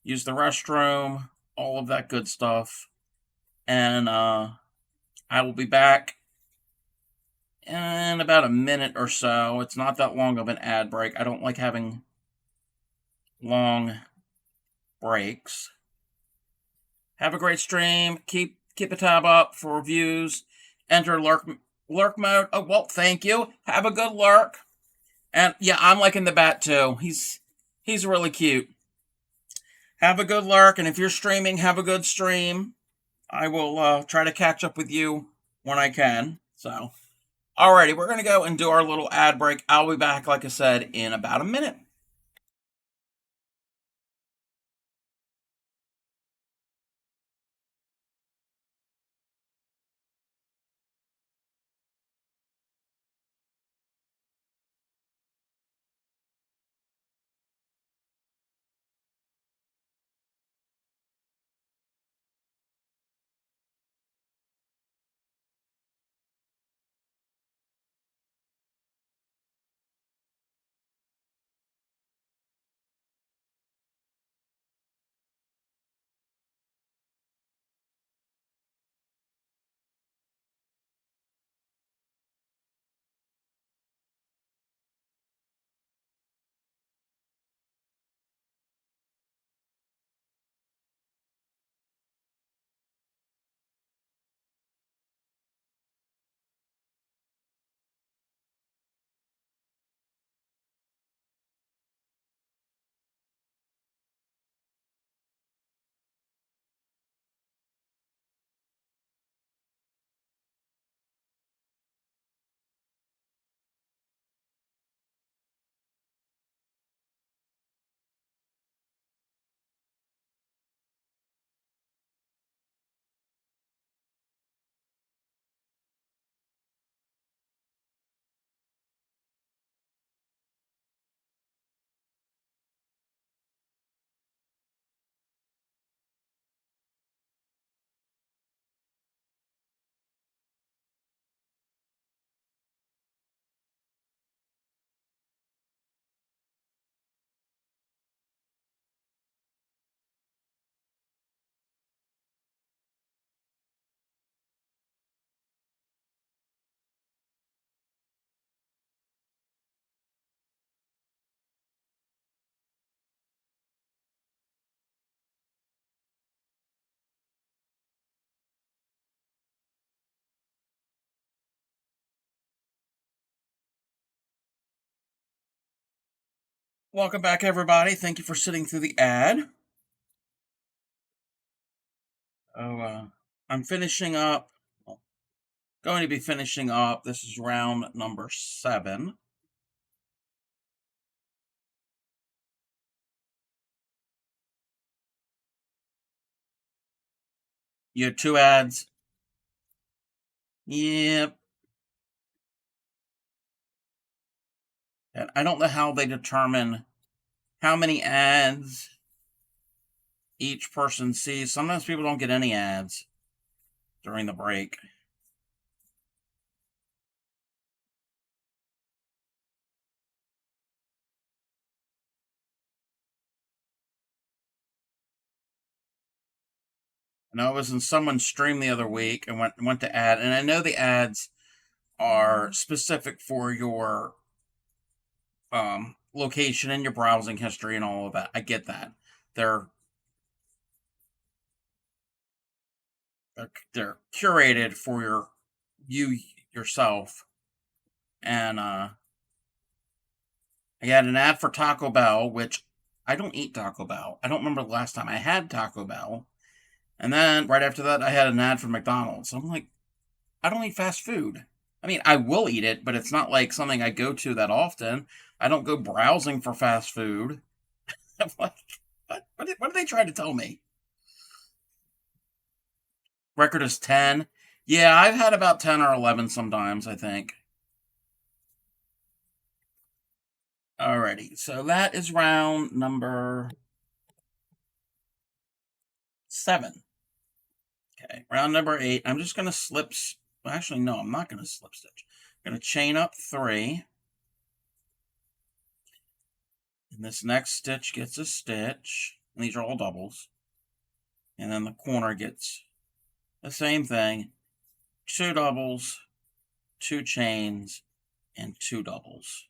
use the restroom, all of that good stuff. And I will be back in about a minute or so. It's not that long of an ad break. I don't like having long breaks. Have a great stream. Keep a tab up for reviews. Enter lurk mode. Oh, well, thank you. Have a good lurk. And yeah, I'm liking the bat too. He's really cute. Have a good lurk, and if you're streaming, have a good stream. I will try to catch up with you when I can. So, alrighty, we're going to go and do our little ad break. I'll be back, like I said, in about a minute. Welcome back, everybody. Thank you for sitting through the ad. I'm finishing up, well, going to be finishing up. This is round number 7. You had 2 ads. Yep. And I don't know how they determine how many ads each person sees. Sometimes people don't get any ads during the break. And I was in someone's stream the other week and went to ad, and I know the ads are specific for your location and your browsing history and all of that. I get that. They're they're curated for you yourself. And I had an ad for Taco Bell, which I don't eat Taco Bell. I don't remember the last time I had Taco Bell. And then right after that, I had an ad for McDonald's. So I'm like, I don't eat fast food. I mean, I will eat it, but it's not like something I go to that often. I don't go browsing for fast food. I'm like, what are they trying to tell me? Record is 10. Yeah, I've had about 10 or 11 sometimes, I think. Alrighty, so that is round number 7. Okay, round number 8. I'm just going to well, actually, no, I'm not going to slip stitch. I'm going to chain up 3. And this next stitch gets a stitch. And these are all doubles. And then the corner gets the same thing. 2 doubles, 2 chains, and 2 doubles.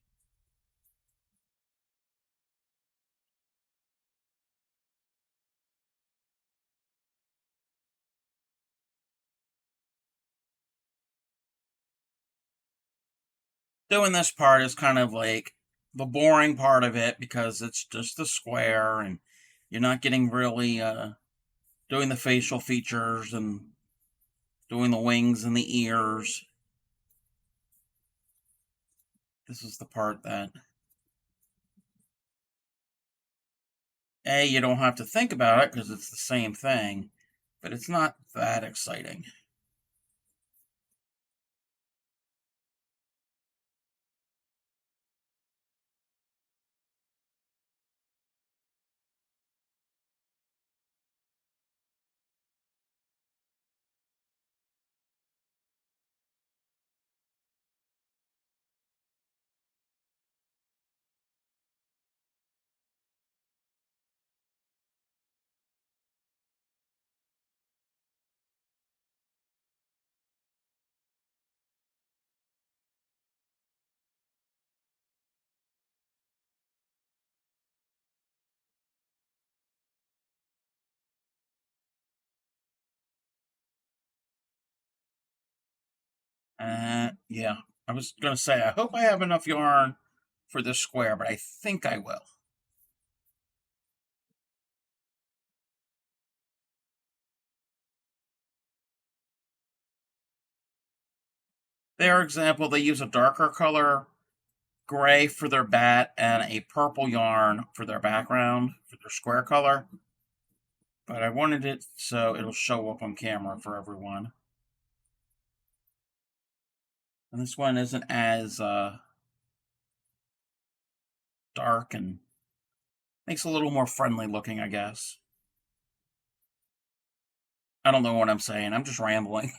Doing this part is kind of like the boring part of it because it's just the square and you're not getting really doing the facial features and doing the wings and the ears. This is the part that you don't have to think about it because it's the same thing, but it's not that exciting. Yeah, I was going to say, I hope I have enough yarn for this square, but I think I will. Their example, they use a darker color gray for their bat and a purple yarn for their background, for their square color. But I wanted it so it'll show up on camera for everyone. And this one isn't as dark and makes it a little more friendly looking, I guess. I don't know what I'm saying. I'm just rambling.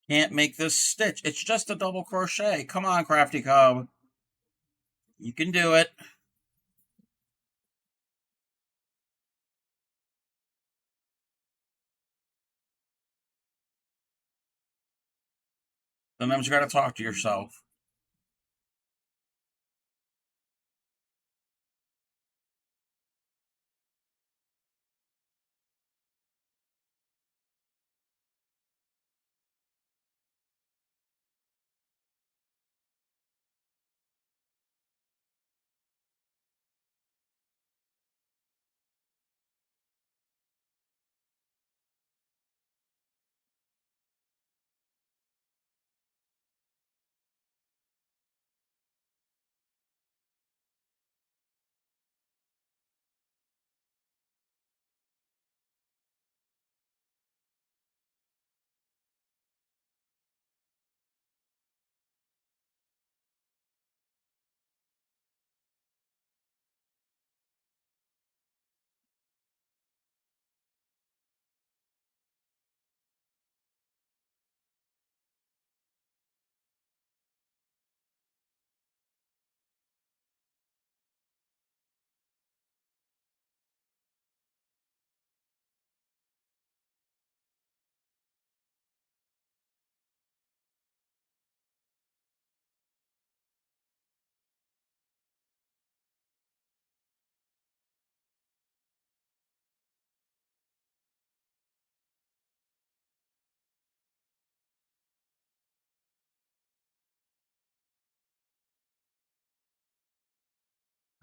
Can't make this stitch. It's just a double crochet. Come on, Crafty Cub. You can do it. Sometimes you got to talk to yourself.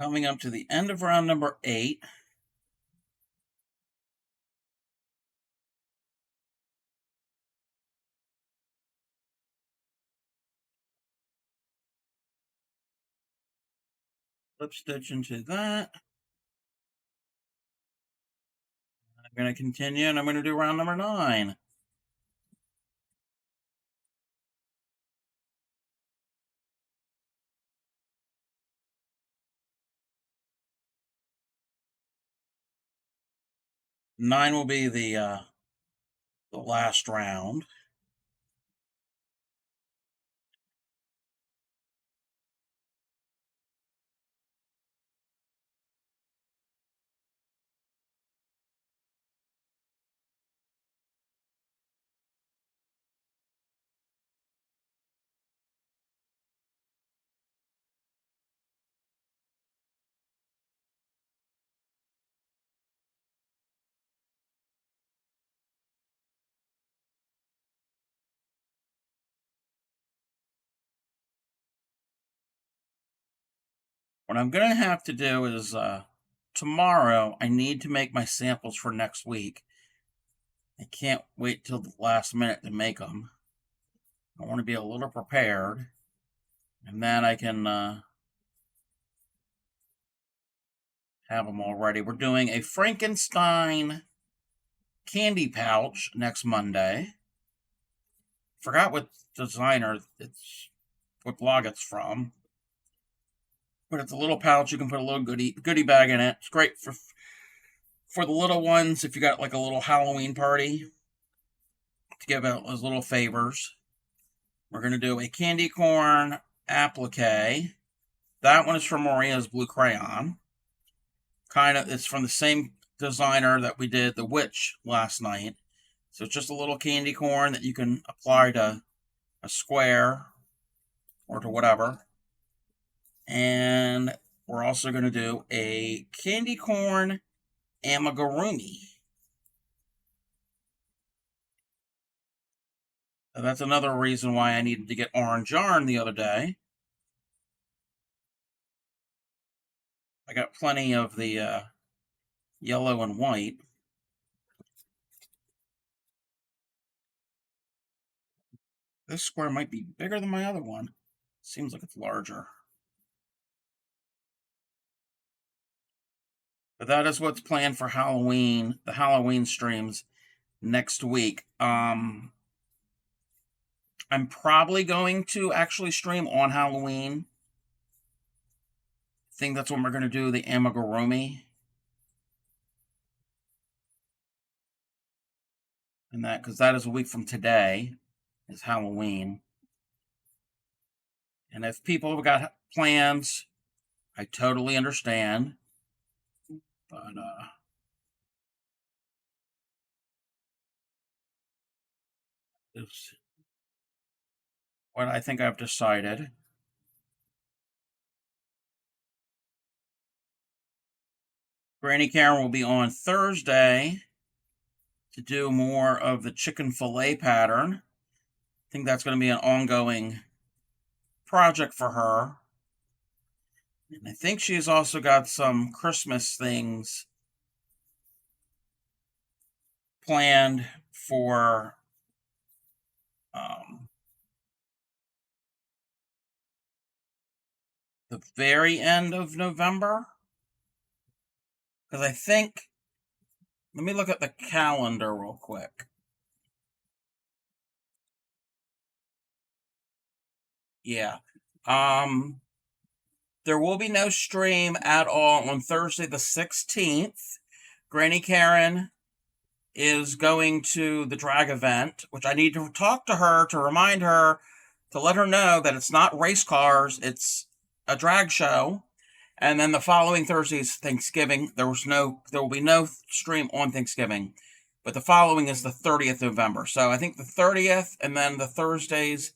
Coming up to the end of round number 8. Slip stitch into that. I'm going to continue, and I'm going to do round number 9. Nine will be the last round. What I'm going to have to do is tomorrow, I need to make my samples for next week. I can't wait till the last minute to make them. I want to be a little prepared, and then I can have them all ready. We're doing a Frankenstein candy pouch next Monday. Forgot what designer what blog it's from, but it's a little pouch. You can put a little goodie bag in it. It's great for the little ones if you got like a little Halloween party to give out those little favors. We're going to do a candy corn applique. That one is from Maria's Blue Crayon. It's from the same designer that we did the witch last night. So it's just a little candy corn that you can apply to a square or to whatever. And we're also going to do a candy corn amigurumi. So that's another reason why I needed to get orange yarn the other day. I got plenty of the yellow and white. This square might be bigger than my other one. Seems like it's larger. But that is what's planned for Halloween, the Halloween streams next week. I'm probably going to actually stream on Halloween. I think that's when we're going to do the amigurumi. And that, because that is a week from today, is Halloween. And if people have got plans, I totally understand. But what I think I've decided. Granny Karen will be on Thursday to do more of the chicken fillet pattern. I think that's going to be an ongoing project for her. And I think she's also got some Christmas things planned for the very end of November. Because I think, let me look at the calendar real quick. Yeah. There will be no stream at all on Thursday the 16th. Granny Karen is going to the drag event, which I need to talk to her to remind her to let her know that it's not race cars, it's a drag show. And then the following Thursday is Thanksgiving. There will be no stream on Thanksgiving, but the following is the 30th of November. So I think the 30th and then the Thursdays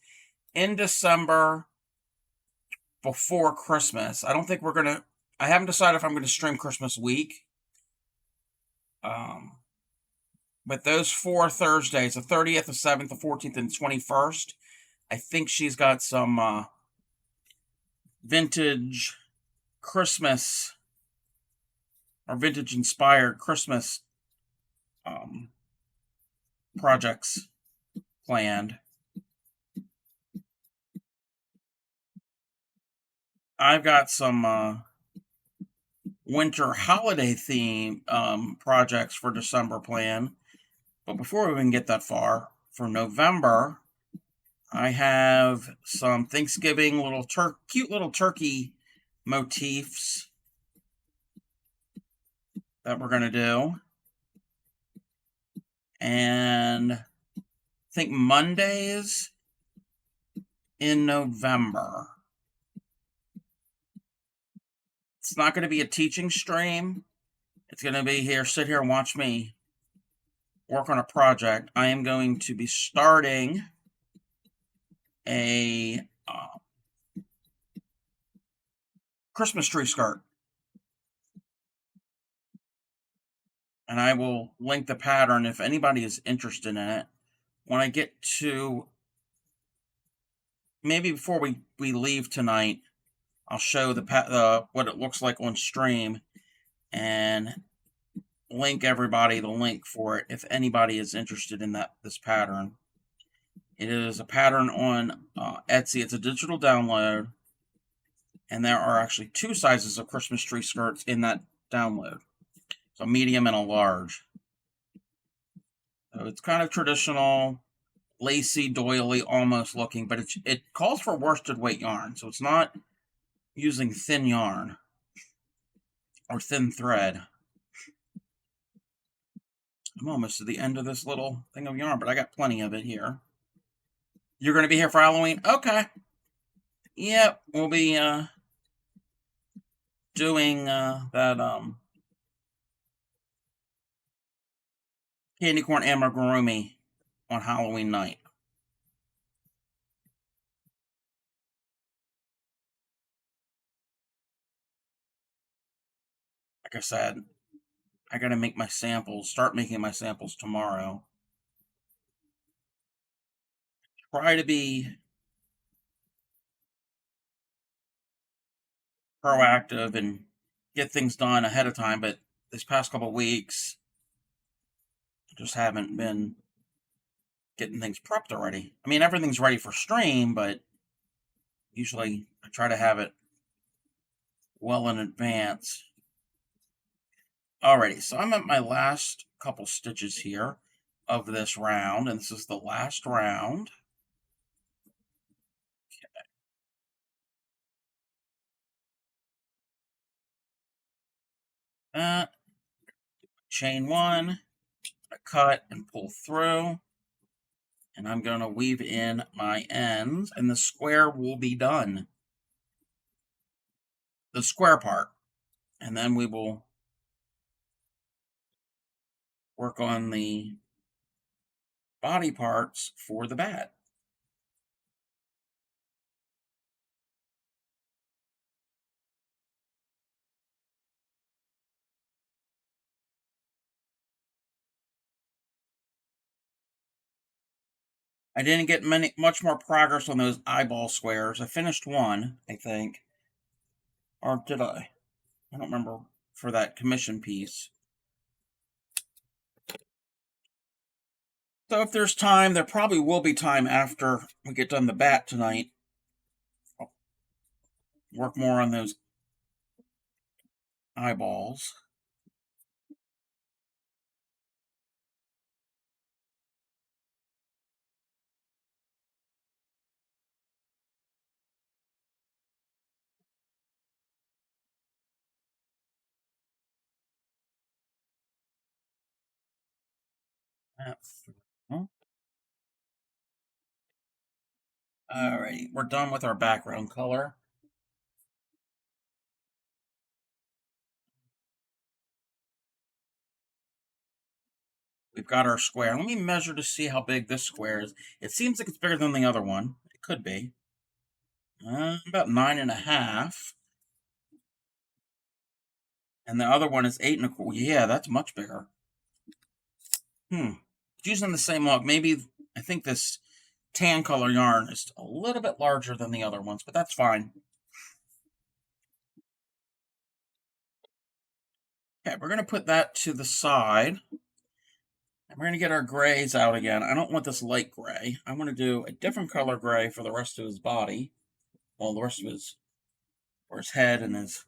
in December before Christmas. I don't think I haven't decided if I'm going to stream Christmas week. But those 4 Thursdays, the 30th, the 7th, the 14th, and the 21st, I think she's got some vintage Christmas or vintage inspired Christmas projects planned. I've got some winter holiday theme projects for December planned. But before we even get that far, for November, I have some Thanksgiving cute little turkey motifs that we're going to do. And I think Mondays in November. It's not going to be a teaching stream. It's going to be sit here and watch me work on a project. I am going to be starting a Christmas tree skirt. And I will link the pattern if anybody is interested in it. When I get to, maybe before we leave tonight, I'll show what it looks like on stream and link everybody the link for it if anybody is interested in this pattern. It is a pattern on Etsy. It's a digital download, and there are actually 2 sizes of Christmas tree skirts in that download. So medium and a large. So it's kind of traditional, lacy, doily almost looking, but it calls for worsted weight yarn, so it's not using thin yarn or thin thread. I'm almost to the end of this little thing of yarn, but I got plenty of it here. You're going to be here for Halloween? Okay. Yep, we'll be doing that candy corn amigurumi on Halloween night. Like I said, I got to start making my samples tomorrow. Try to be proactive and get things done ahead of time, but this past couple of weeks, I just haven't been getting things prepped already. I mean, everything's ready for stream, but usually I try to have it well in advance. Alrighty, so I'm at my last couple stitches here of this round, and this is the last round. Okay. Chain 1, I cut and pull through, and I'm going to weave in my ends, and the square will be done. The square part, and then we will work on the body parts for the bat. I didn't get much more progress on those eyeball squares. I finished one, I think. Or did I? I don't remember for that commission piece. So if there's time, there probably will be time after we get done the bat tonight. I'll work more on those eyeballs. That's all right. We're done with our background color. We've got our square. Let me measure to see how big this square is. It seems like it's bigger than the other one. It could be. About 9.5. And the other one is 8.25. Yeah, that's much bigger. Using the same log. Maybe, I think this tan color yarn is a little bit larger than the other ones, but that's fine. Okay, we're going to put that to the side. And we're going to get our grays out again. I don't want this light gray. I want to do a different color gray for the rest of his body. Well, the rest of his, or his head and his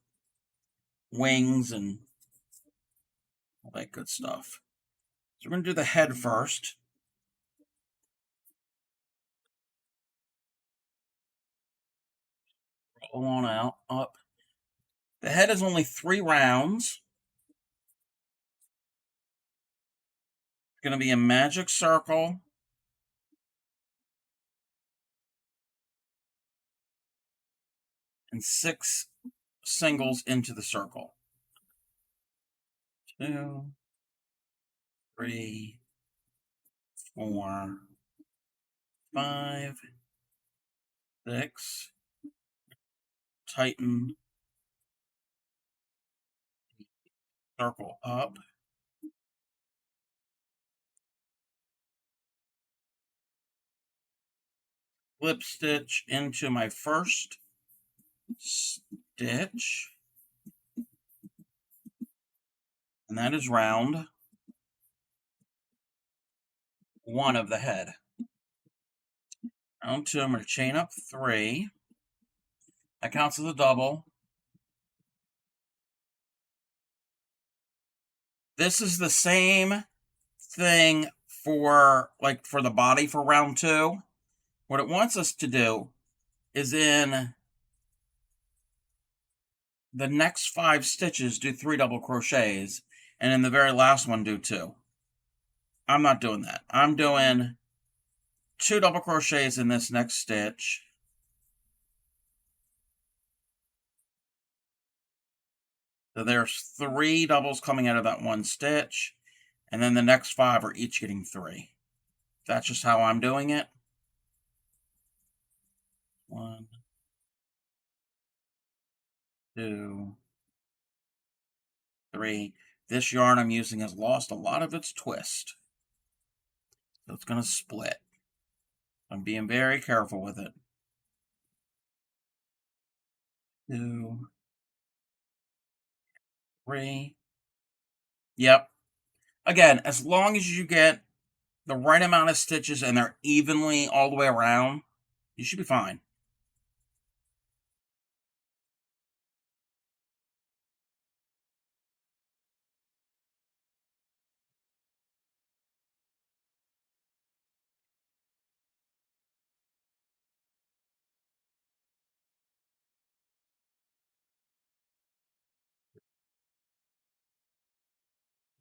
wings and all that good stuff. So we're going to do the head first. Roll on out, up. The head is only 3 rounds. It's going to be a magic circle. And 6 singles into the circle. 2, 3, 4, 5, 6. Tighten. Circle up. Slip stitch into my first stitch. And that is round 1 of the head. Round 2, I'm going to chain up 3. That counts as a double. This is the same thing for the body for round 2. What it wants us to do is in the next 5 stitches do 3 double crochets, and in the very last one do 2. I'm not doing that. I'm doing 2 double crochets in this next stitch. So there's 3 doubles coming out of that one stitch, and then the next 5 are each getting 3. That's just how I'm doing it. 1, 2, 3. This yarn I'm using has lost a lot of its twist, so it's going to split. I'm being very careful with it. 2, 3. Yep. Again, as long as you get the right amount of stitches and they're evenly all the way around, you should be fine.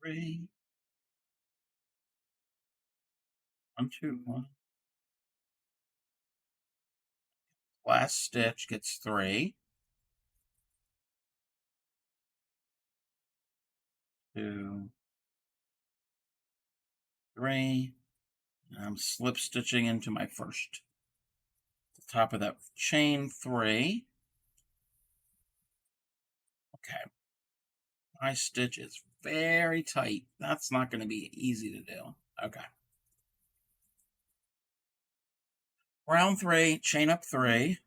Three. 1, 2, 1. Last stitch gets 3. 2, 3. And I'm slip stitching into my first, the top of that chain 3. Okay. My stitch is very tight. That's not going to be easy to do. Okay. Round 3, chain up 3,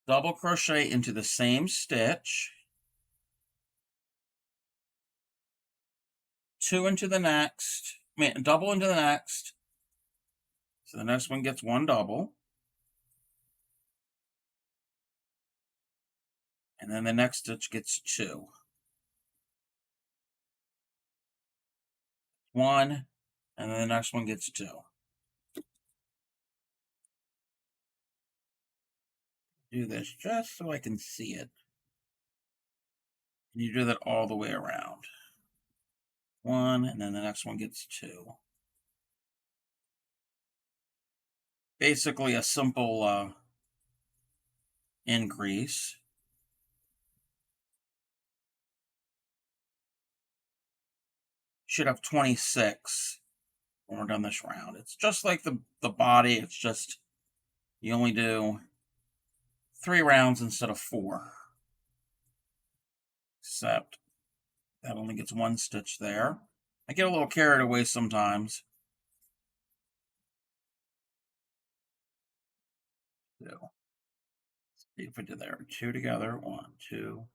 double crochet into the same stitch, 2 into the next, double into the next, so the next one gets 1 double, and then the next stitch gets 2. 1, and then the next one gets 2. Do this just so I can see it. And you do that all the way around. 1, and then the next one gets 2. Basically a simple increase. Should have 26 when we're done this round. It's just like the body, it's just you only do 3 rounds instead of 4. Except that only gets 1 stitch there. I get a little carried away sometimes. 2. See if I did there. 2 together. 1, 2.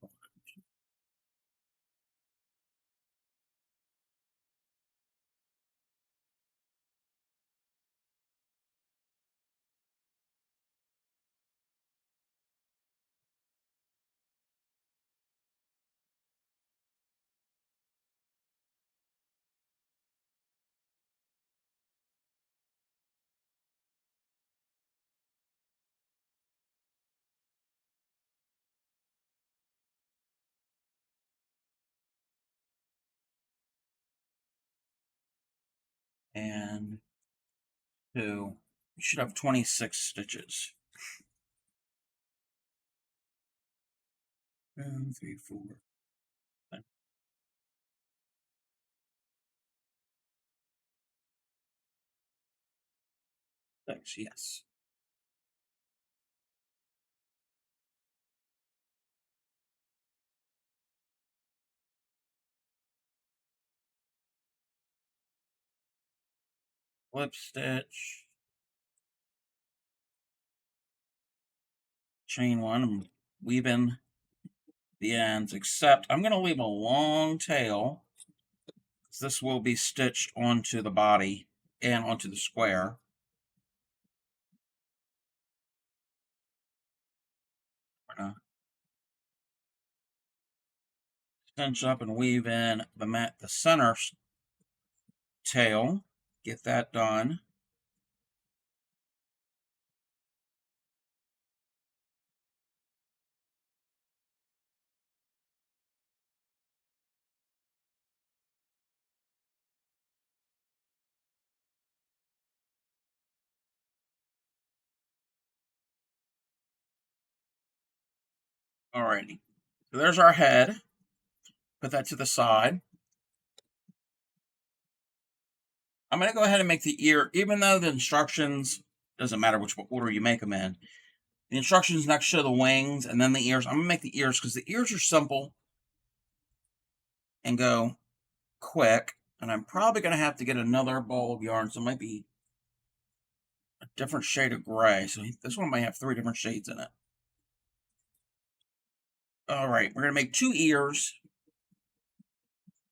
And 2. You should have 26 stitches. 1, 3, 4. 6, yes. Slip stitch, chain 1, and weave in the ends, except I'm going to leave a long tail, because this will be stitched onto the body and onto the square. We're going to cinch up and weave in the center tail, get that done. Alrighty, so there's our head. Put that to the side. I'm going to go ahead and make the ear, even though the instructions, doesn't matter which order you make them in. The instructions next show the wings and then the ears. I'm going to make the ears because the ears are simple and go quick. And I'm probably going to have to get another ball of yarn. So it might be a different shade of gray. So this one might have 3 different shades in it. All right, we're going to make 2 ears.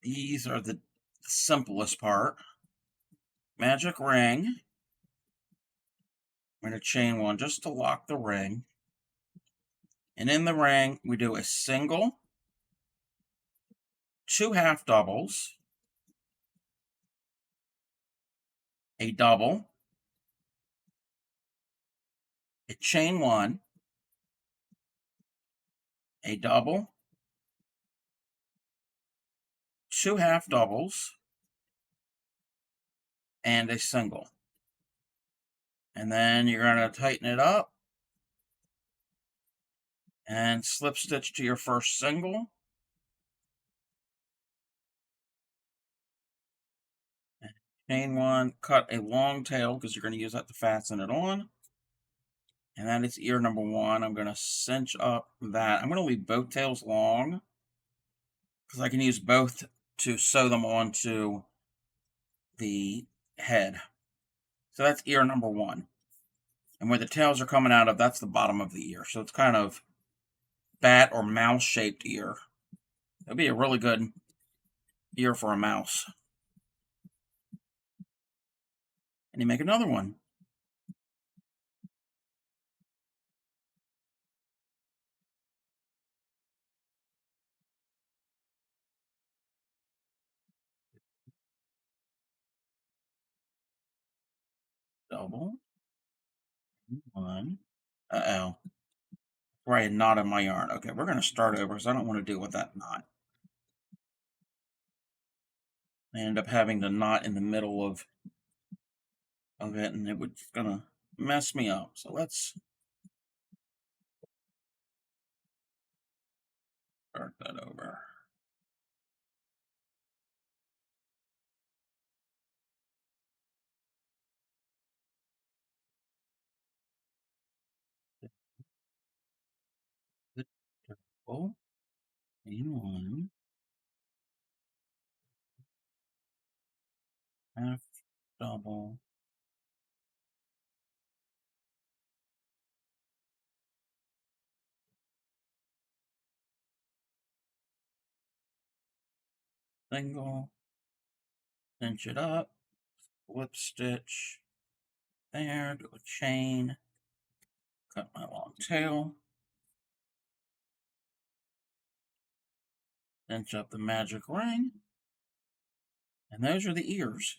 These are the simplest part. Magic ring. I'm going to chain 1 just to lock the ring. And in the ring, we do a single, 2 half doubles, a double, a chain 1, a double, 2 half doubles, and a single. And then you're going to tighten it up and slip stitch to your first single. And chain 1, cut a long tail because you're going to use that to fasten it on. And that is ear number 1. I'm going to cinch up that. I'm going to leave both tails long because I can use both to sew them onto the head. So that's ear number 1. And where the tails are coming out of, that's the bottom of the ear. So it's kind of bat or mouse shaped ear. That'd be a really good ear for a mouse. And you make another one. Double. One. Uh-oh. Where I had knot in my yarn. Okay, we're going to start over because I don't want to deal with that knot. I end up having the knot in the middle of it, and it was going to mess me up. So let's start that over. Double. And one. Half double. Single. Cinch it up. Slip stitch. There. Do a chain. Cut my long tail. Cinch up the magic ring. And those are the ears.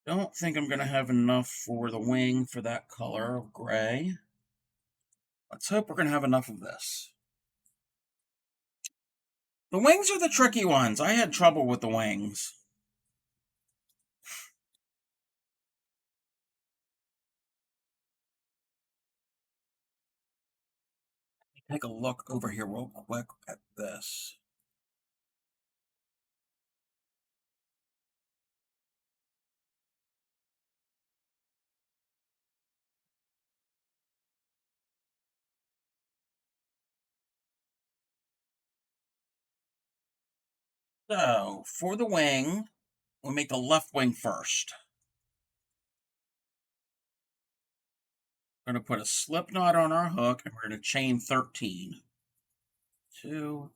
Don't think I'm going to have enough for the wing for that color of gray. Let's hope we're going to have enough of this. The wings are the tricky ones. I had trouble with the wings. Take a look over here real quick at this. So, for the wing, we'll make the left wing first. We're going to put a slip knot on our hook, and we're going to chain 13. 2,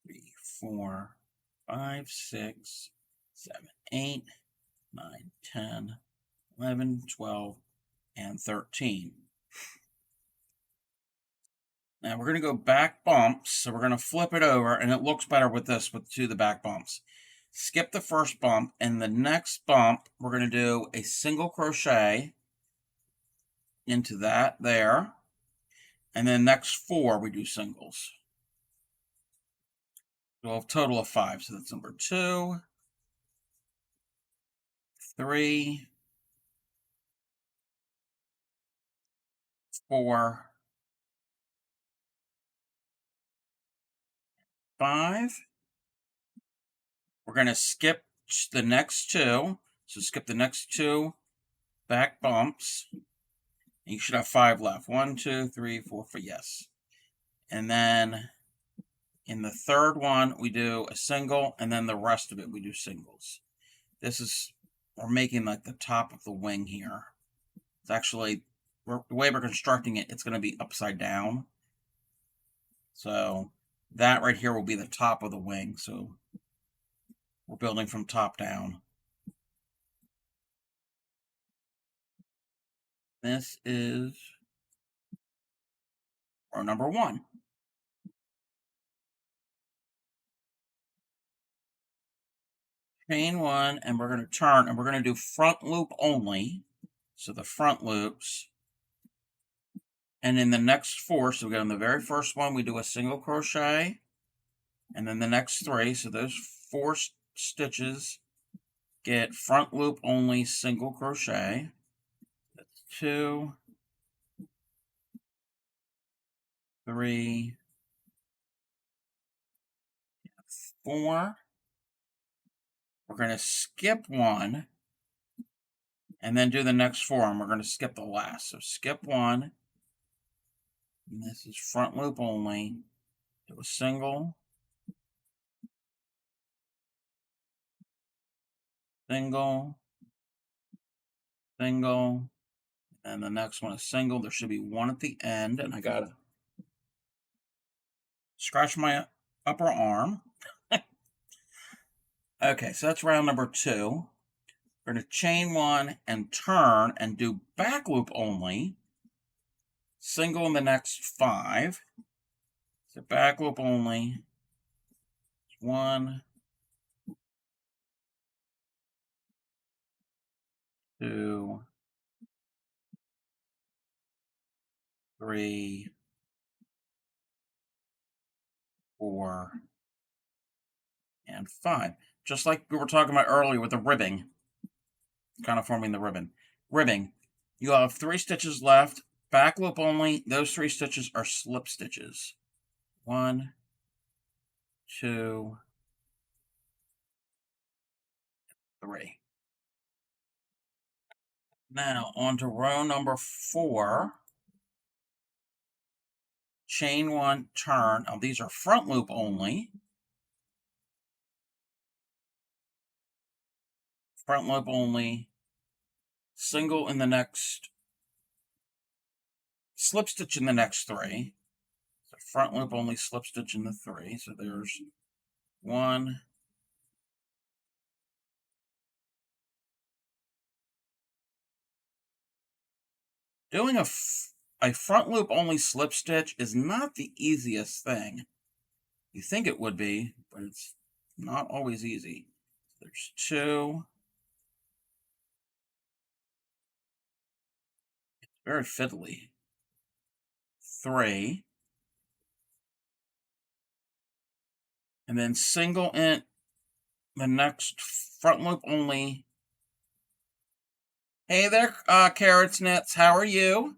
3, 4, 5, 6, 7, 8, 9, 10, 11, 12, and 13. Now we're going to go back bumps, so we're going to flip it over, and it looks better with this, with the back bumps. Skip the first bump, and the next bump, we're going to do a single crochet into that there, and then next 4 we do singles. So we'll have a total of 5, so that's number 2, 3, 4, 5. We're going to skip the next 2, so skip the next 2 back bumps. You should have 5 left. 1, 2, 3, 4, 5. Yes. And then in the third one, we do a single, and then the rest of it we do singles. This is, we're making like the top of the wing here. It's actually, the way we're constructing it, it's going to be upside down. So that right here will be the top of the wing. So we're building from top down. This is our number 1. Chain 1, and we're going to turn, and we're going to do front loop only. So the front loops. And in the next 4, so we got on the very first one, we do a single crochet. And then the next 3, so those 4 stitches get front loop only single crochet. That's 2, 3, 4. We're going to skip 1 and then do the next 4, and we're going to skip the last. So skip 1, and this is front loop only, do a single, single, single, and the next one is single. There should be one at the end, and I gotta scratch my upper arm. Okay, so that's round number 2. We're going to chain 1 and turn and do back loop only. Single in the next 5. So back loop only. 1, 2, 3, 4, and 5. Just like we were talking about earlier with the ribbing. Kind of forming the ribbon. Ribbing. You have 3 stitches left. Back loop only. Those 3 stitches are slip stitches. 1, 2, 3. Now on to row number 4. Chain 1, turn. Now these are front loop only. Front loop only. Single in the next, slip stitch in the next 3. So front loop only, slip stitch in the 3. So there's 1, 2. Doing a front loop only slip stitch is not the easiest thing. You think it would be, but it's not always easy. There's 2. It's very fiddly. 3. And then single in the next front loop only. Hey there, Carrots Knits. How are you?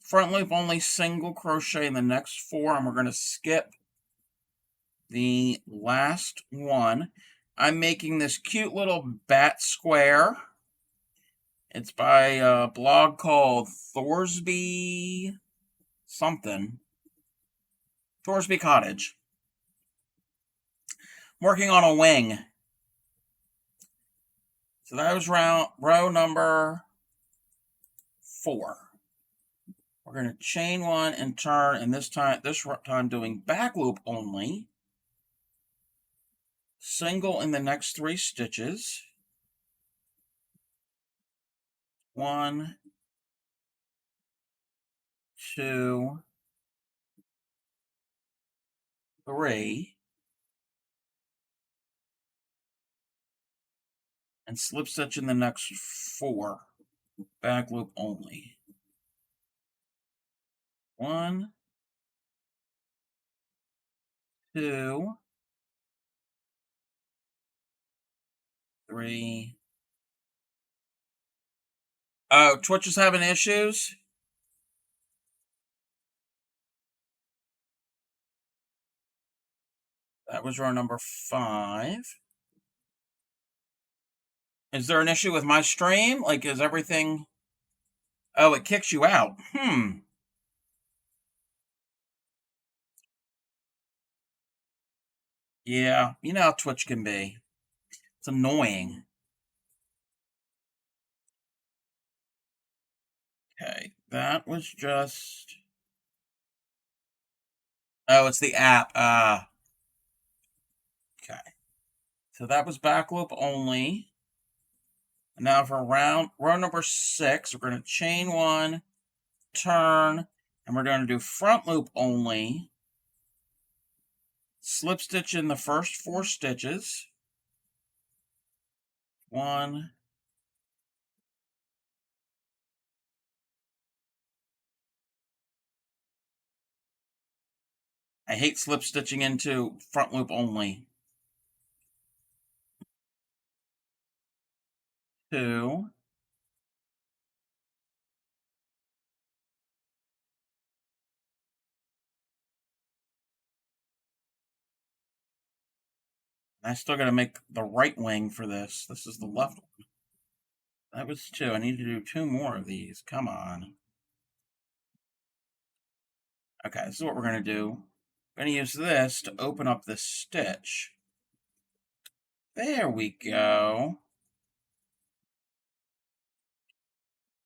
Front loop only, single crochet in the next 4, and we're going to skip the last one. I'm making this cute little bat square. It's by a blog called Thoresby something. Thoresby Cottage. I'm working on a wing. So that was row number 4. We're going to chain 1 and turn, and this time doing back loop only. Single in the next 3 stitches. 1, 2, 3. And slip stitch in the next 4. Back loop only. 1, 2, 3. Oh, Twitch is having issues? That was row number 5. Is there an issue with my stream? Like, is everything... Oh, it kicks you out. Yeah, you know how Twitch can be. It's annoying. Okay, that was just... Oh, it's the app. Okay. So that was back loop only. And now for row number 6, we're going to chain 1, turn, and we're going to do front loop only. Slip stitch in the first 4 stitches. 1, 2. I hate slip stitching into front loop only. 2. I still got to make the right wing for this. This is the left one. That was 2. I need to do 2 more of these. Come on. Okay, this is what we're going to do. I'm going to use this to open up this stitch. There we go.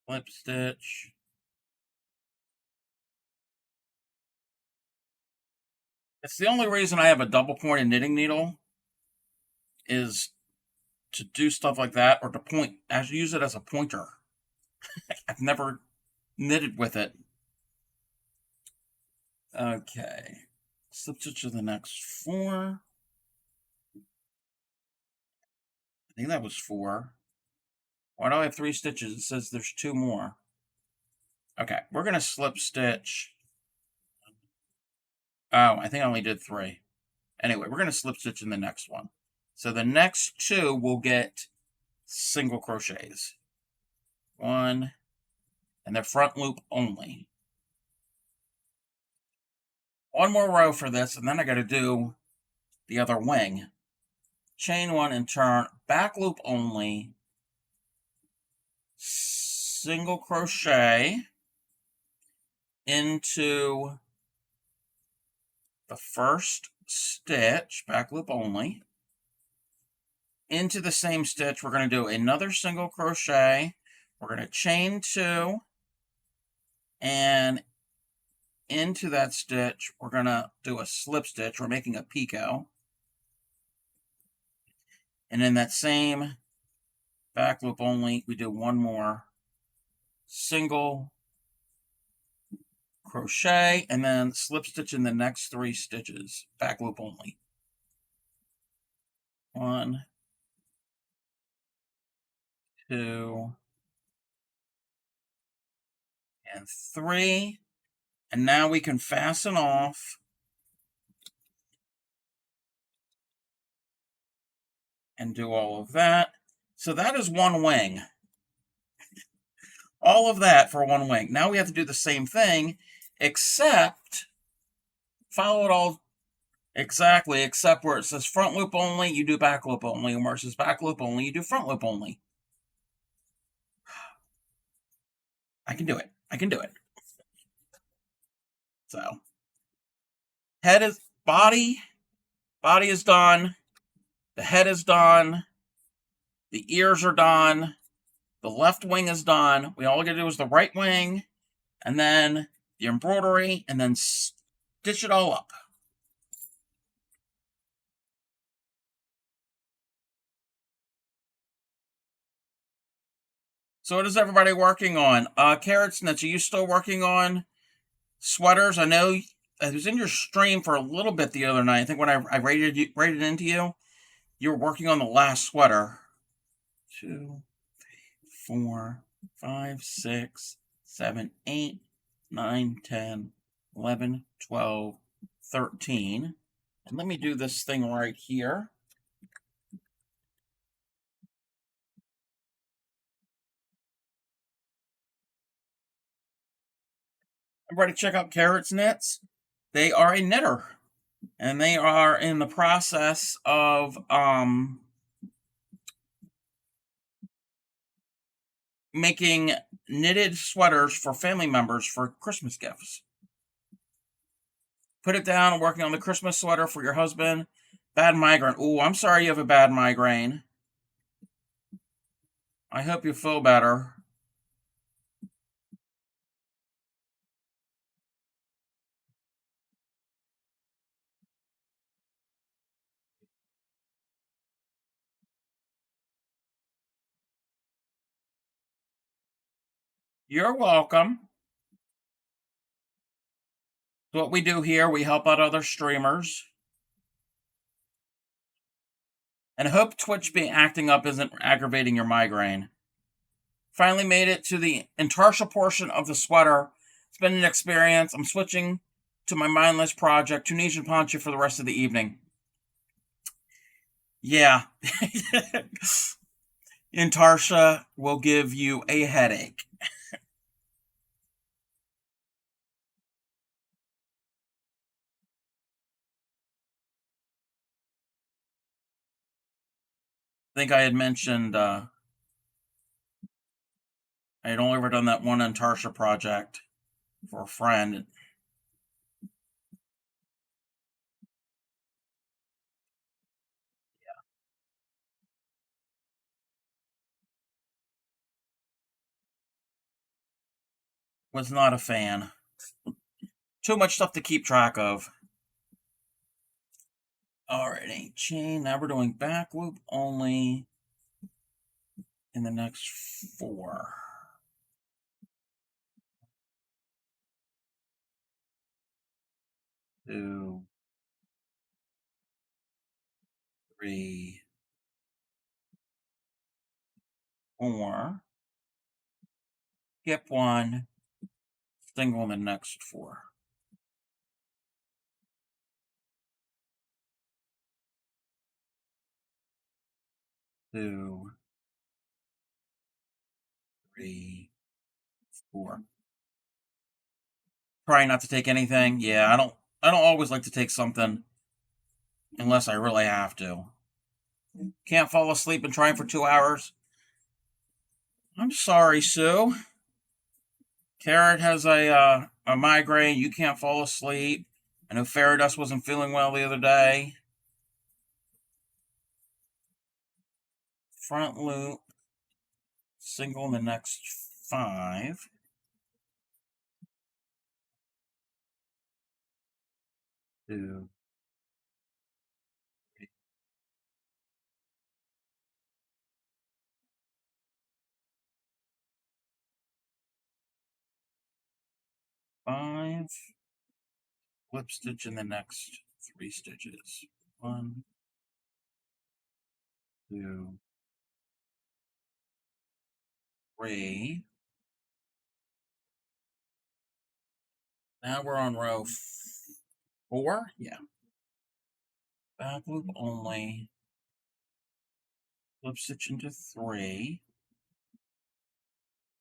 Slip stitch. It's the only reason I have a double pointed knitting needle is to do stuff like that, or to point, use it as a pointer. I've never knitted with it. Okay. Slip stitch to the next 4. I think that was 4. Why do I have 3 stitches? It says there's 2 more. Okay, we're going to slip stitch. Oh, I think I only did 3. Anyway, we're going to slip stitch in the next one. So the next 2 will get single crochets. 1, and they're front loop only. 1 more row for this, and then I got to do the other wing. Chain 1 and turn, back loop only, single crochet into the first stitch, back loop only. Into the same stitch, we're going to do another single crochet. We're going to chain 2, and into that stitch, we're going to do a slip stitch. We're making a picot. And in that same back loop only, we do 1 more single crochet, and then slip stitch in the next 3 stitches, back loop only. 1, 2, and 3. And now we can fasten off and do all of that. So that is 1 wing. All of that for 1 wing. Now we have to do the same thing, except follow it all exactly, except where it says front loop only, you do back loop only, and where it says back loop only, you do front loop only. I can do it. I can do it. So, head is body is done. The head is done. The ears are done. The left wing is done. We all got to do is the right wing, and then the embroidery, and then stitch it all up. So what is everybody working on? Carrots Knits, are you still working on sweaters? I know it was in your stream for a little bit the other night. I think when I rated into you, you were working on the last sweater. 2, 4, 5, 6, 7, 8, 9, 10, 11, 12, 13. And let me do this thing right here. Everybody check out Carrots Knits. They are a knitter, and they are in the process of making knitted sweaters for family members for Christmas gifts. Put it down, working on the Christmas sweater for your husband. Bad migraine. Ooh, I'm sorry you have a bad migraine. I hope you feel better. You're welcome. What we do here, we help out other streamers. And I hope Twitch being acting up isn't aggravating your migraine. Finally made it to the intarsia portion of the sweater. It's been an experience. I'm switching to my mindless project, Tunisian poncho, for the rest of the evening. Yeah. Intarsia will give you a headache. I think I had mentioned I had only ever done that one Intarsia project for a friend. Was not a fan. Too much stuff to keep track of. Alrighty, chain. Now we're doing back loop only in the next 4. 2, 3, 4. Skip 1. Single in the next 4. 2, 3, 4. Try not to take anything. Yeah, I don't always like to take something unless I really have to. Can't fall asleep and trying for 2 hours. I'm sorry, Sue. Carrot has a migraine. You can't fall asleep. I know Faradust wasn't feeling well the other day. Front loop. Single in the next 5. 2, 3, 5. Slip stitch in the next 3 stitches. 1, 2, 3. Now we're on row 4. Yeah. Back loop only. Slip stitch into 3.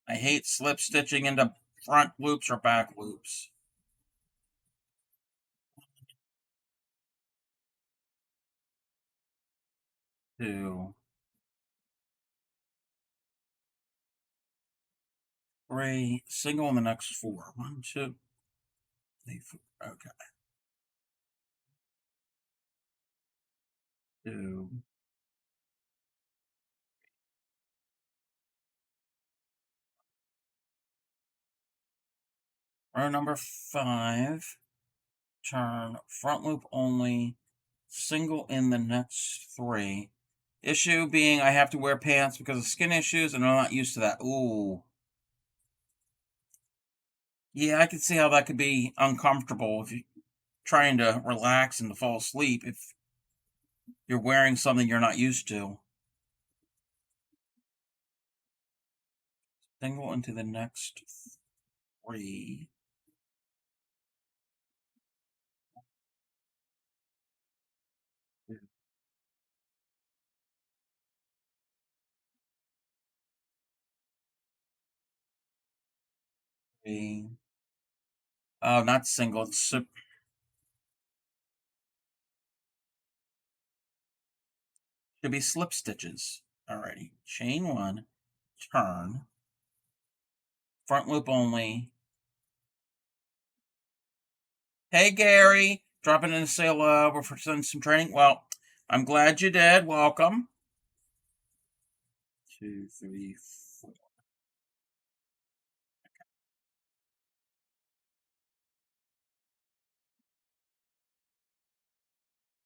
I hate slip stitching into front loops or back loops. 2, 3. Single in the next 4. 1, 2, 3, 4. Okay. 2. Row number 5. Turn front loop only. Single in the next 3. Issue being I have to wear pants because of skin issues and I'm not used to that. Ooh. Yeah, I can see how that could be uncomfortable if you're trying to relax and to fall asleep if you're wearing something you're not used to. Single into the next 3. 2, 3. Oh, not single. It's should be slip stitches. Alrighty. Chain 1. Turn. Front loop only. Hey, Gary. Dropping in to say hello. We're for some training. Well, I'm glad you did. Welcome. 2, 3, 4.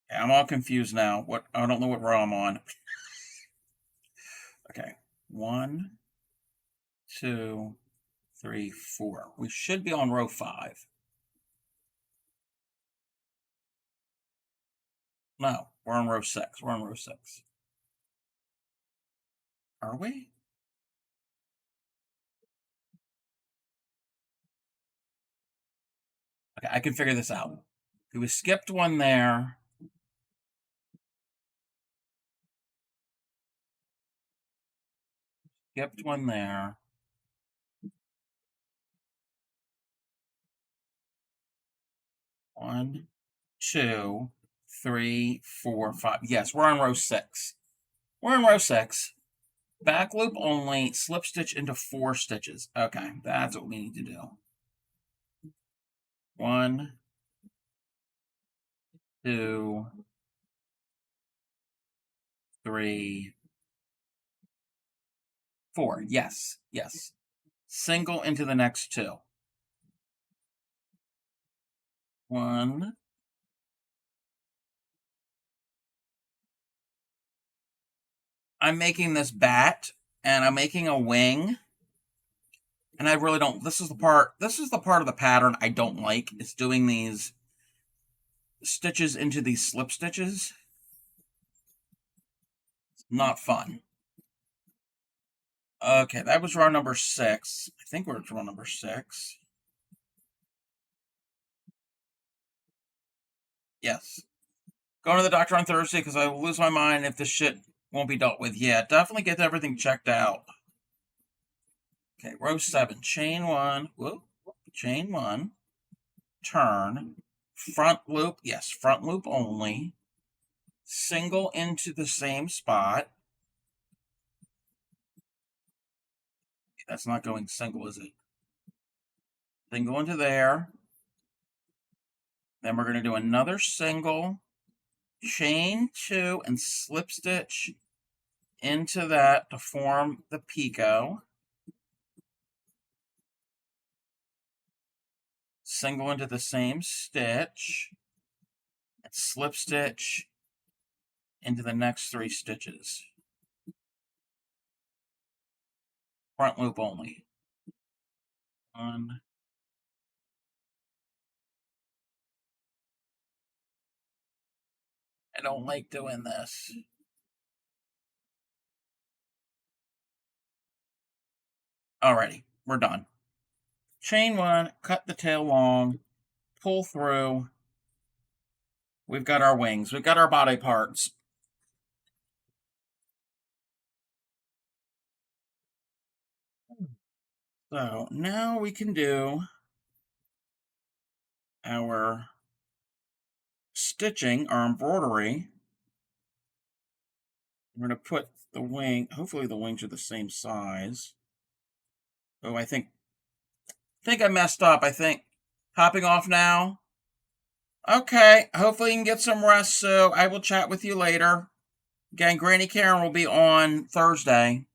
Okay, I'm all confused now. What I don't know what row I'm on. Okay. 1, 2, 3, 4. We should be on row 5. No, we're on row 6. We're on row 6. Are we? Okay, I can figure this out. Okay, we skipped one there. Skipped one there. 1, 2, 3, 4, 5. Yes, we're on row 6. We're in row 6. Back loop only, slip stitch into 4 stitches. Okay, that's what we need to do. 1, 2, 3, 4. Yes, yes. Single into the next 2. One. I'm making this bat, and I'm making a wing. And I really don't. This is the part of the pattern I don't like. Is doing these stitches into these slip stitches. Not fun. Okay, that was row number 6. I think we're at row number 6. Yes. Going to the doctor on Thursday because I will lose my mind if this shit won't be dealt with. Yeah, definitely get everything checked out. Okay, row 7. Chain 1. Whoop. Chain 1. Turn. Front loop. Yes, front loop only. Single into the same spot. That's not going single, is it? Then go into there. Then we're going to do another single, chain 2, and slip stitch into that to form the picot. Single into the same stitch, and slip stitch into the next 3 stitches. Front loop only. 1. I don't like doing this. Alrighty, we're done. Chain 1, cut the tail long, pull through. We've got our wings. We've got our body parts. So now we can do our stitching, our embroidery. We're going to put the wing, hopefully the wings are the same size. Oh, I think I messed up. I think hopping off now. Okay, hopefully you can get some rest, so I will chat with you later. Again, Granny Karen will be on Thursday.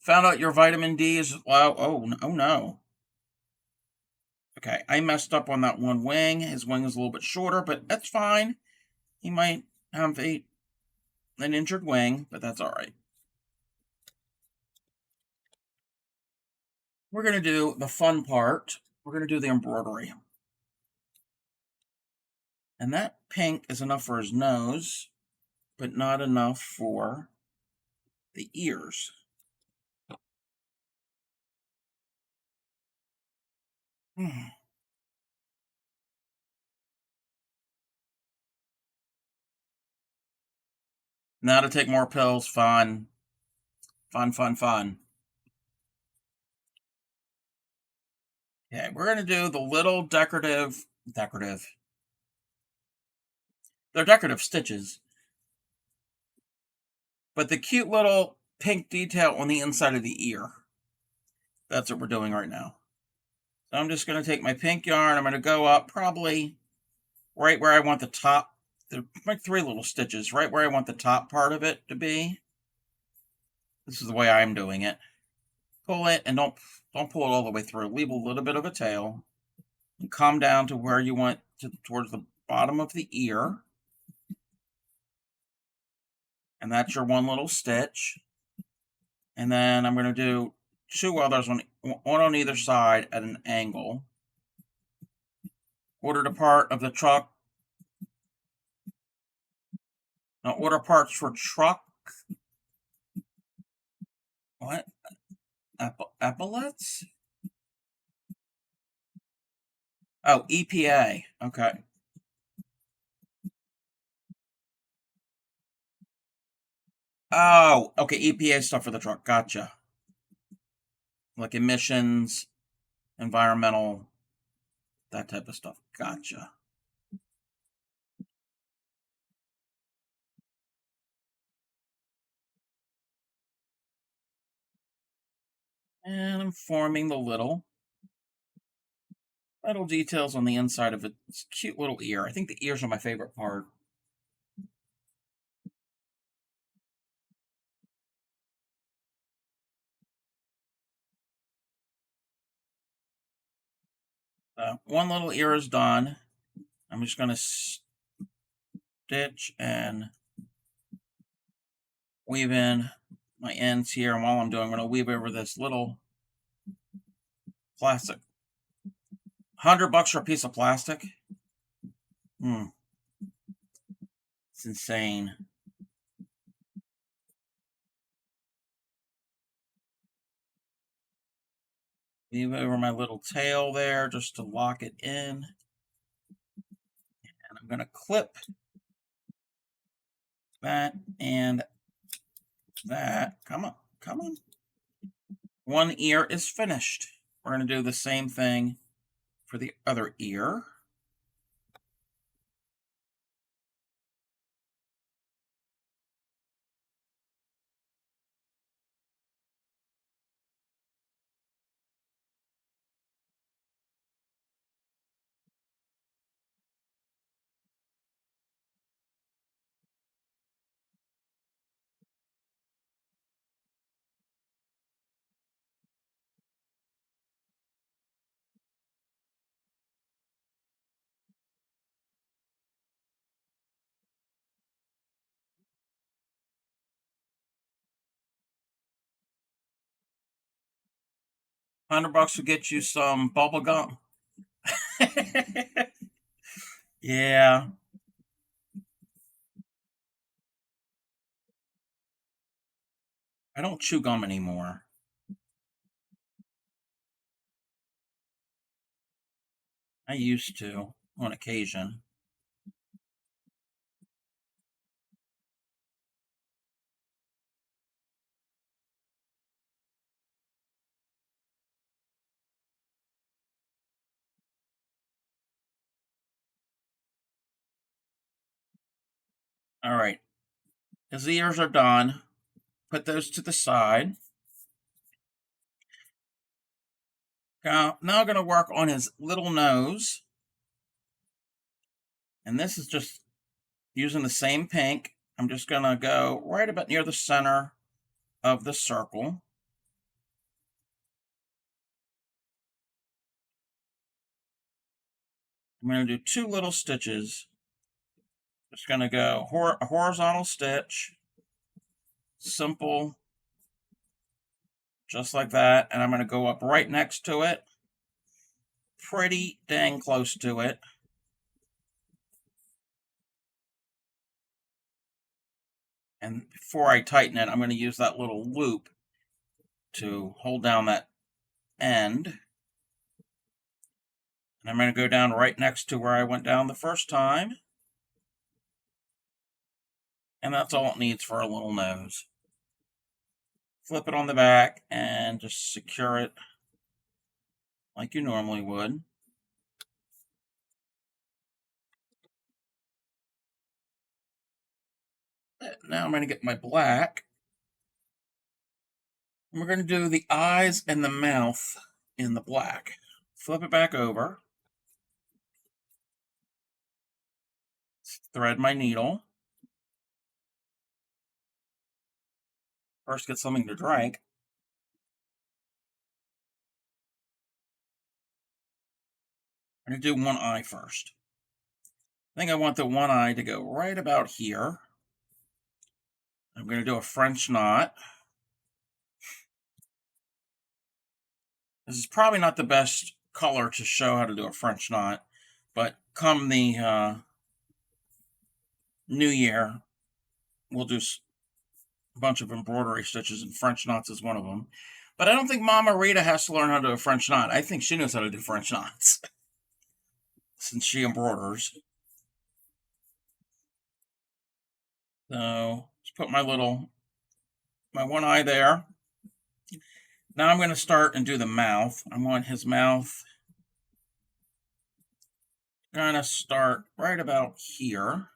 Found out your vitamin D is low. Oh no. Okay, I messed up on that one wing. His wing is a little bit shorter, but that's fine. He might have an injured wing, but that's all right. We're going to do the fun part. We're going to do the embroidery. And that pink is enough for his nose, but not enough for the ears. Now to take more pills. Fun. Fun, fun, fun. Okay, we're going to do the little decorative. They're decorative stitches. But the cute little pink detail on the inside of the ear. That's what we're doing right now. So I'm just going to take my pink yarn. I'm going to go up probably right where I want the top. There are 3 little stitches right where I want the top part of it to be. This is the way I'm doing it. Pull it and don't pull it all the way through. Leave a little bit of a tail. And come down to where you want towards the bottom of the ear. And that's your one little stitch. And then I'm going to do 2 others, one on either side at an angle. Ordered a part of the truck. Now order parts for truck. What? Epaulets? Oh, EPA. Okay. Oh, okay. EPA stuff for the truck. Gotcha. Like emissions, environmental, that type of stuff. Gotcha. And I'm forming the little details on the inside of its cute little ear. I think the ears are my favorite part. One little ear is done. I'm just going to stitch and weave in my ends here. And while I'm doing, I'm going to weave over this little plastic. $100 for a piece of plastic? It's insane. Weave over my little tail there just to lock it in. And I'm going to clip that and that. Come on, come on. One ear is finished. We're going to do the same thing for the other ear. $100 will get you some bubble gum. Yeah. I don't chew gum anymore. I used to on occasion. All right. His ears are done. Put those to the side. Now I'm going to work on his little nose. And this is just using the same pink. I'm just going to go right about near the center of the circle. I'm going to do 2 little stitches. Just going to go a horizontal stitch. Simple. Just like that. And I'm going to go up right next to it. Pretty dang close to it. And before I tighten it, I'm going to use that little loop to hold down that end. And I'm going to go down right next to where I went down the first time. And that's all it needs for a little nose. Flip it on the back and just secure it like you normally would. Now I'm going to get my black. And we're going to do the eyes and the mouth in the black. Flip it back over. Thread my needle. First, get something to drink. I'm going to do one eye first. I think I want the one eye to go right about here. I'm going to do a French knot. This is probably not the best color to show how to do a French knot, but come the new year, we'll do a bunch of embroidery stitches, and French knots is one of them. But I don't think Mama Rita has to learn how to do a French knot. I think she knows how to do French knots since she embroiders. So just put my one eye there. Now I'm going to start and do the mouth. I want his mouth kind of start right about here.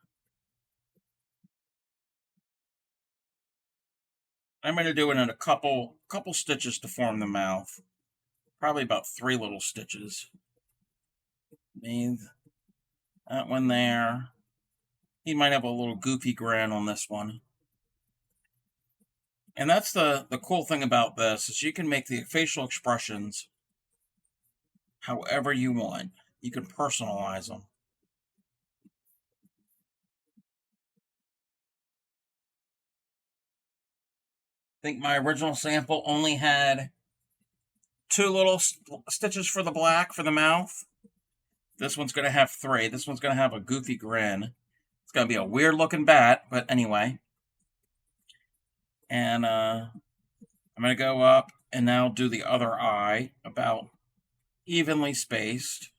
I'm going to do it in a couple stitches to form the mouth. Probably about 3 little stitches. Leave that one there. He might have a little goofy grin on this one. And that's the cool thing about this, is you can make the facial expressions however you want. You can personalize them. think my original sample only had 2 little stitches for the black for the mouth. This one's going to have 3. This one's going to have a goofy grin. It's going to be a weird looking bat, but anyway. And I'm going to go up and now do the other eye about evenly spaced.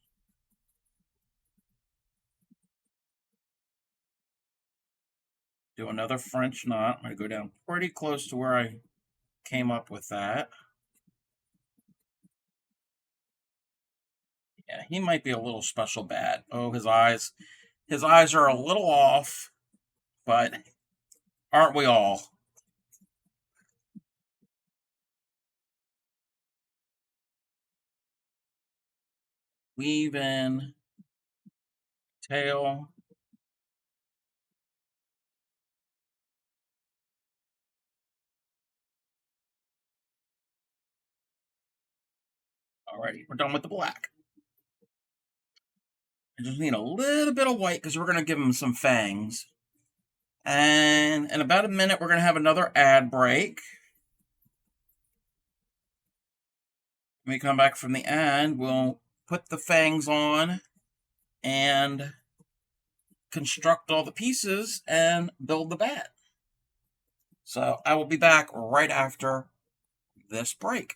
Do another French knot. I'm going to go down pretty close to where I came up with that. Yeah, he might be a little special bat. Oh, his eyes are a little off, but aren't we all? Weave in, tail. Alrighty, we're done with the black. I just need a little bit of white because we're going to give him some fangs. And in about a minute, we're going to have another ad break. When we come back from the ad, we'll put the fangs on and construct all the pieces and build the bat. So I will be back right after this break.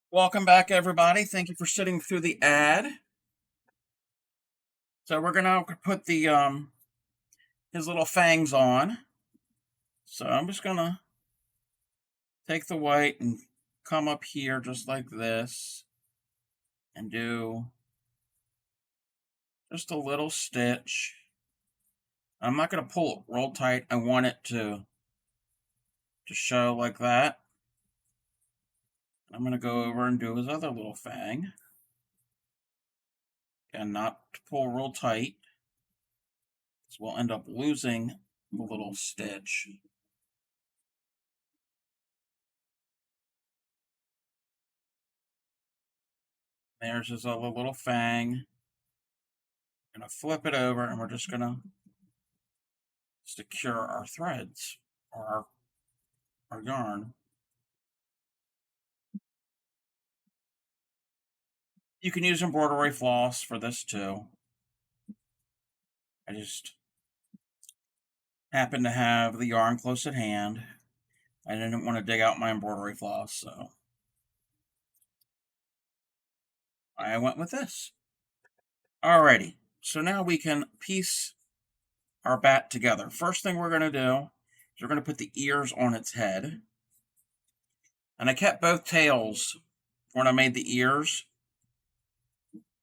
Welcome back, everybody. Thank you for sitting through the ad. So we're gonna put the his little fangs on. So I'm just gonna take the white and come up here just like this and do just a little stitch. I'm not gonna pull it real tight. I want it to show like that. I'm gonna go over and do his other little fang. And not to pull real tight, because we'll end up losing the little stitch. There's his other little fang. Gonna flip it over and we're just gonna secure our threads or our yarn. You can use embroidery floss for this too. I just happen to have the yarn close at hand. I didn't want to dig out my embroidery floss, so I went with this. Alrighty, so now we can piece our bat together. First thing we're going to do is we're going to put the ears on its head. And I kept both tails when I made the ears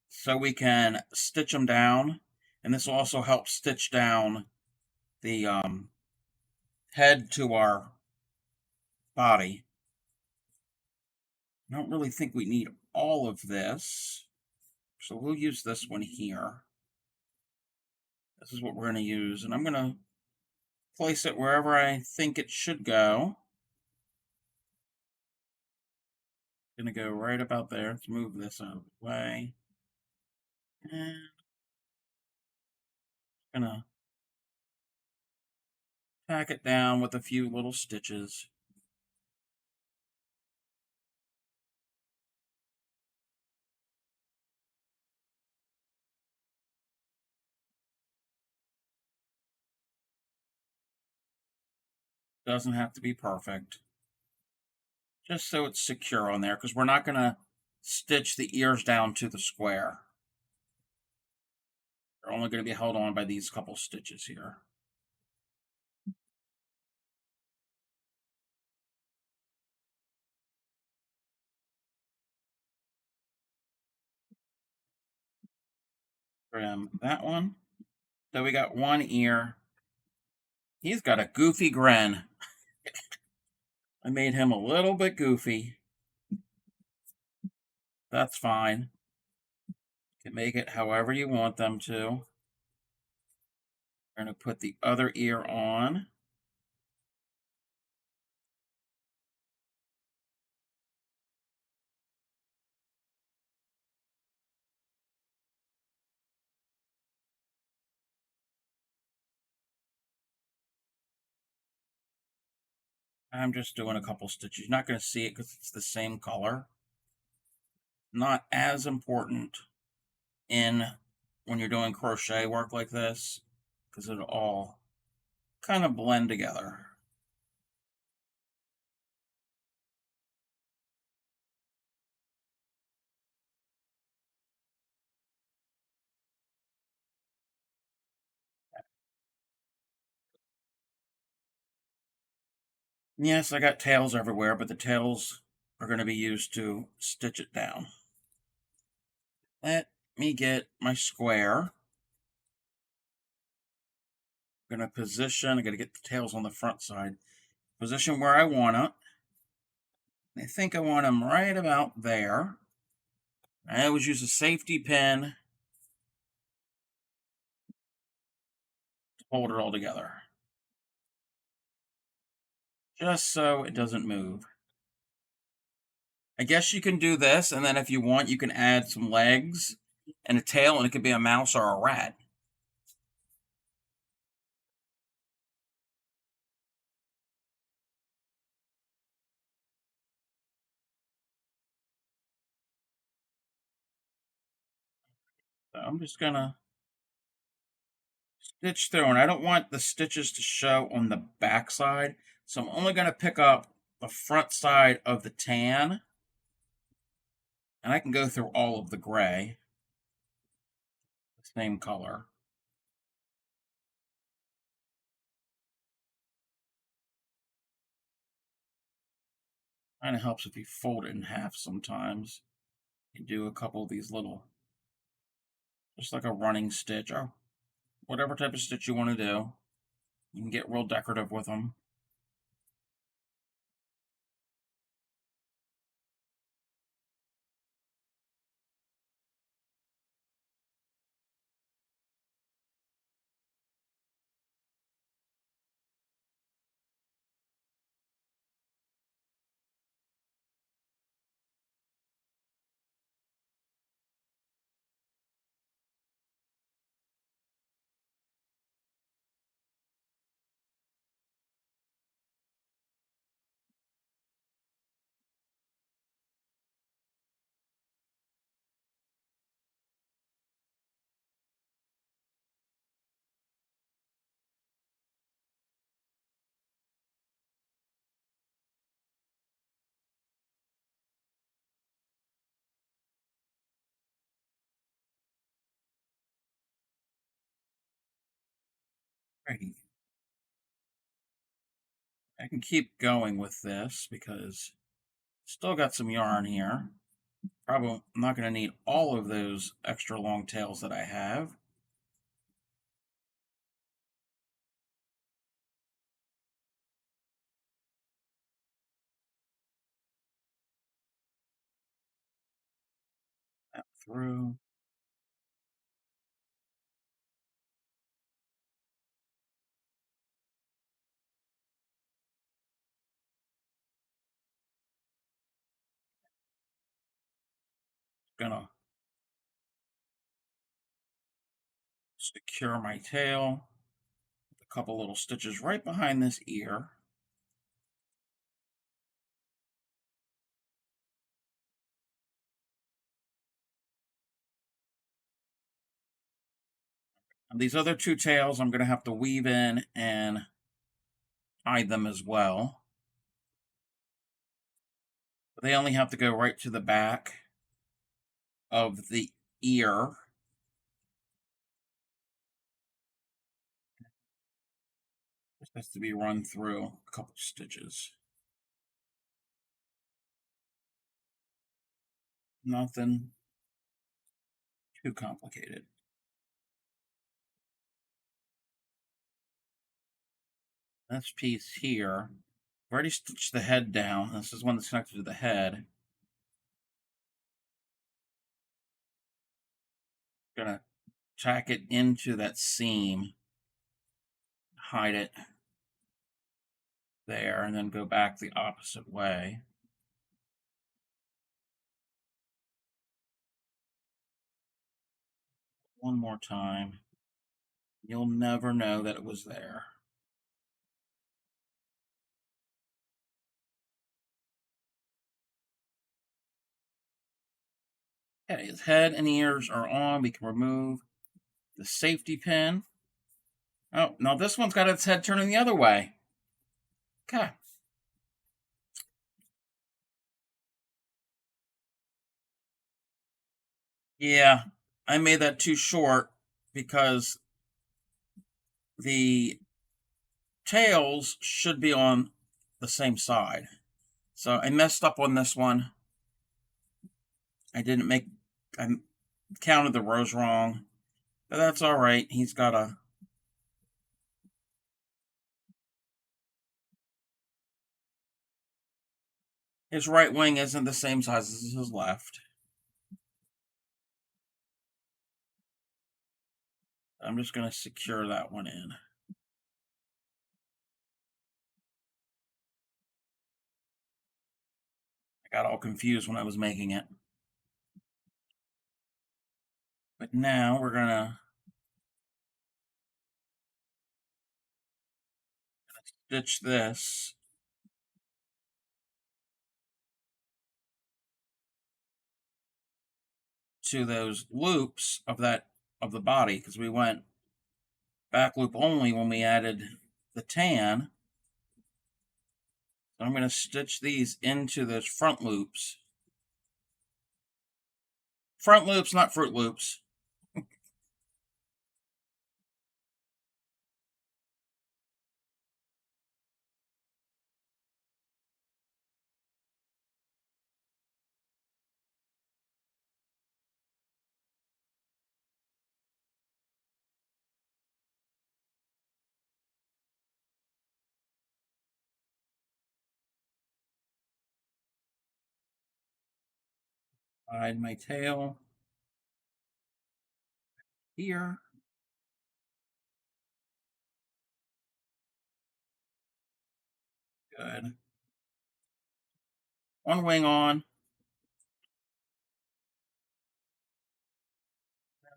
so we can stitch them down. And this will also help stitch down the head to our body. I don't really think we need all of this, so we'll use this one here. This is what we're going to use, and I'm going to place it wherever I think it should go. Going to go right about there. Let's move this out of the way. And I'm going to tack it down with a few little stitches. Doesn't have to be perfect. Just so it's secure on there, because we're not going to stitch the ears down to the square. They're only going to be held on by these couple stitches here. Trim that one. So we got one ear. He's got a goofy grin. I made him a little bit goofy. That's fine. You can make it however you want them to. We're going to put the other ear on. I'm just doing a couple stitches. You're not going to see it because it's the same color. Not as important in when you're doing crochet work like this, because it'll all kind of blend together. Yes, I got tails everywhere, but the tails are going to be used to stitch it down. Let me get my square. I'm going to position, I got to get the tails on the front side. Position where I want it. I think I want them right about there. I always use a safety pin to hold it all together, just so it doesn't move. I guess you can do this, and then if you want, you can add some legs and a tail, and it could be a mouse or a rat. So I'm just going to stitch through, and I don't want the stitches to show on the back side, so I'm only going to pick up the front side of the tan, and I can go through all of the gray, the same color. Kind of helps if you fold it in half sometimes. You do a couple of these little, just like a running stitch, or whatever type of stitch you want to do. You can get real decorative with them. Righty. I can keep going with this because still got some yarn here. Probably not going to need all of those extra long tails that I have. That through. Gonna secure my tail. A couple little stitches right behind this ear. And these other two tails I'm going to have to weave in and hide them as well. But they only have to go right to the back of the ear. This has to be run through a couple stitches. Nothing too complicated. This piece here, I've already stitched the head down. This is one that's connected to the head. Gonna tack it into that seam, hide it there, and then go back the opposite way. One more time. You'll never know that it was there. Okay, his head and ears are on. We can remove the safety pin. Oh, no, this one's got its head turning the other way. Okay. Yeah, I made that too short because the tails should be on the same side. So I messed up on this one. I counted the rows wrong, but that's all right. His right wing isn't the same size as his left. I'm just going to secure that one in. I got all confused when I was making it. But now we're going to stitch this to those loops of the body, because we went back loop only when we added the tan. So I'm going to stitch these into those front loops. Front loops, not Fruit Loops. Hide my tail here. Good. One wing on.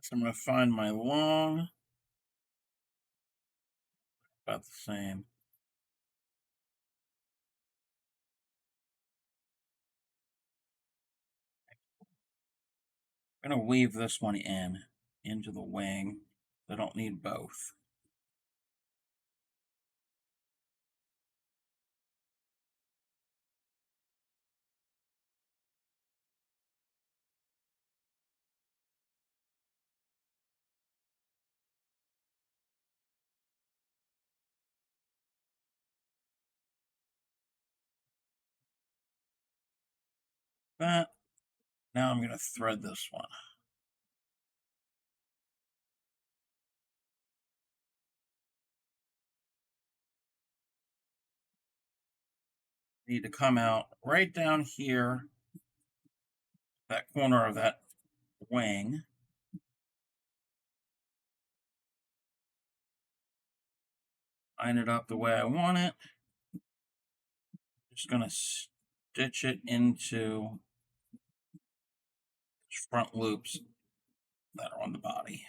So I'm going to find my long. About the same. I'm going to weave this one into the wing. I don't need both. That. Now I'm going to thread this one. Need to come out right down here, that corner of that wing. Line it up the way I want it. Just going to stitch it into front loops that are on the body.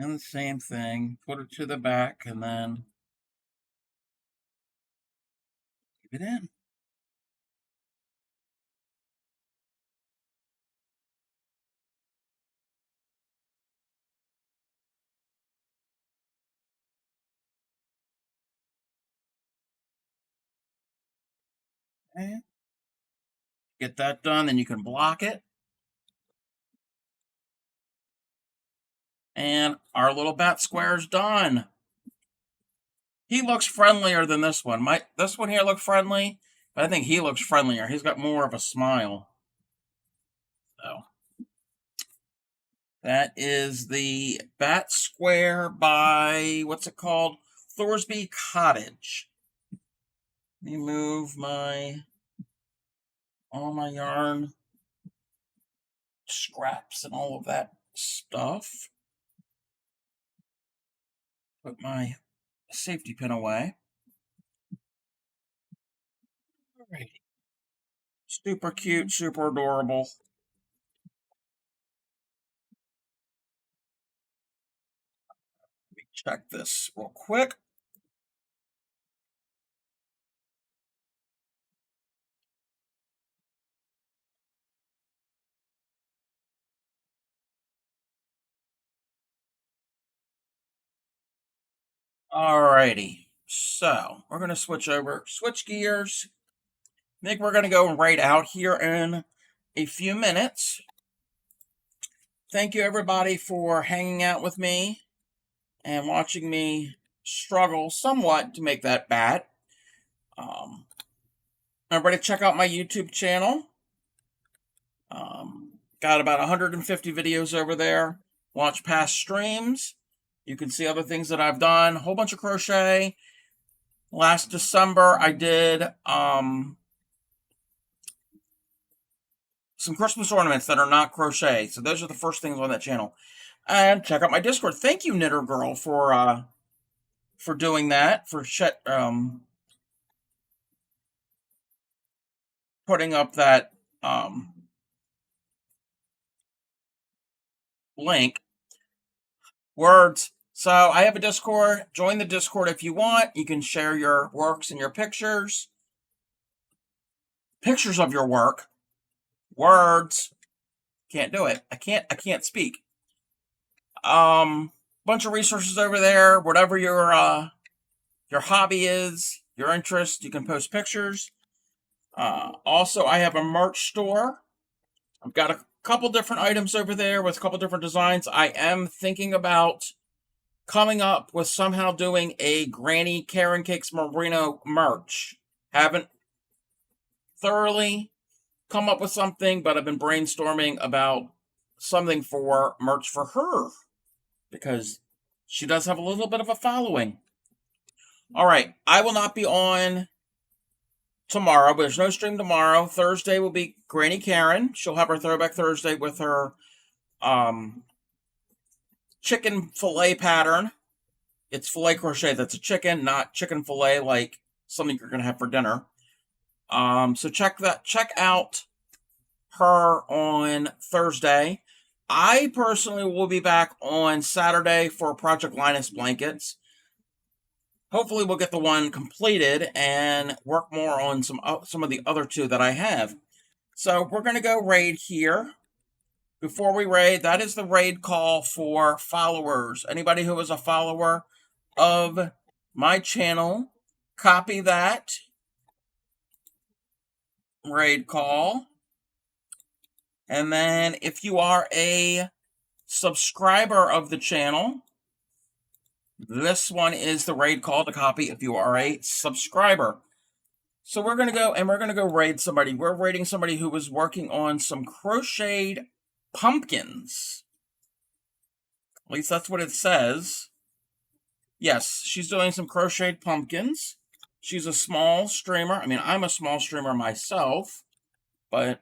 And the same thing, put it to the back and then keep it in. Okay. Get that done, then you can block it. And our little bat square is done. He looks friendlier than this one. This one here looked friendly, but I think he looks friendlier. He's got more of a smile. So that is the bat square by, what's it called? Thoresby Cottage. Let me move all my yarn scraps and all of that stuff. Put my safety pin away. Alrighty. Super cute, super adorable. Let me check this real quick. Alrighty. So we're going to switch gears. I think we're going to go right out here in a few minutes. Thank you, everybody, for hanging out with me and watching me struggle somewhat to make that bat. Everybody, check out my YouTube channel. Got about 150 videos over there. Watch past streams. You can see other things that I've done. A whole bunch of crochet. Last December, I did some Christmas ornaments that are not crochet. So those are the first things on that channel. And check out my Discord. Thank you, Knitter Girl, for doing that, for putting up that link. Words. So I have a Discord. Join the Discord if you want. You can share your works and your pictures. Pictures of your work. Words. Can't do it. I can't speak. Bunch of resources over there. Whatever your hobby is, your interest, you can post pictures. Also, I have a merch store. I've got a couple different items over there with a couple different designs. I am thinking about coming up with somehow doing a Granny Karen Cakes Merino merch. Haven't thoroughly come up with something, but I've been brainstorming about something for merch for her because she does have a little bit of a following. All right, I will not be on tomorrow, but there's no stream tomorrow. Thursday will be Granny Karen. She'll have her Throwback Thursday with her chicken fillet pattern. It's fillet crochet. That's a chicken, not chicken fillet like something you're going to have for dinner. So check out her on Thursday. I personally will be back on Saturday for Project Linus blankets. Hopefully we'll get the one completed and work more on some of the other two that I have. So we're going to go raid here. Before we raid, that is the raid call for followers. Anybody who is a follower of my channel, copy that. raid call. And then if you are a subscriber of the channel, this one is the raid call to copy if you are a subscriber. So we're going to go and we're going to go raid somebody. We're raiding somebody who was working on some crocheted pumpkins. At least that's what it says. Yes, she's doing some crocheted pumpkins. She's a small streamer. I mean, I'm a small streamer myself. But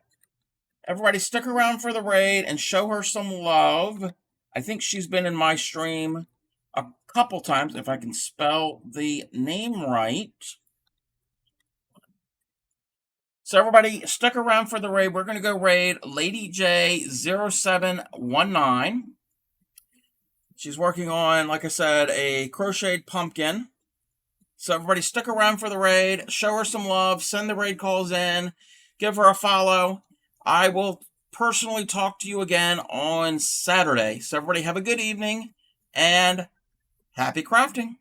everybody stick around for the raid and show her some love. I think she's been in my stream a couple times, if I can spell the name right. So everybody, stick around for the raid. We're going to go raid Lady J0719. She's working on, like I said, a crocheted pumpkin. So everybody, stick around for the raid. Show her some love. Send the raid calls in. Give her a follow. I will personally talk to you again on Saturday. So everybody, have a good evening and happy crafting.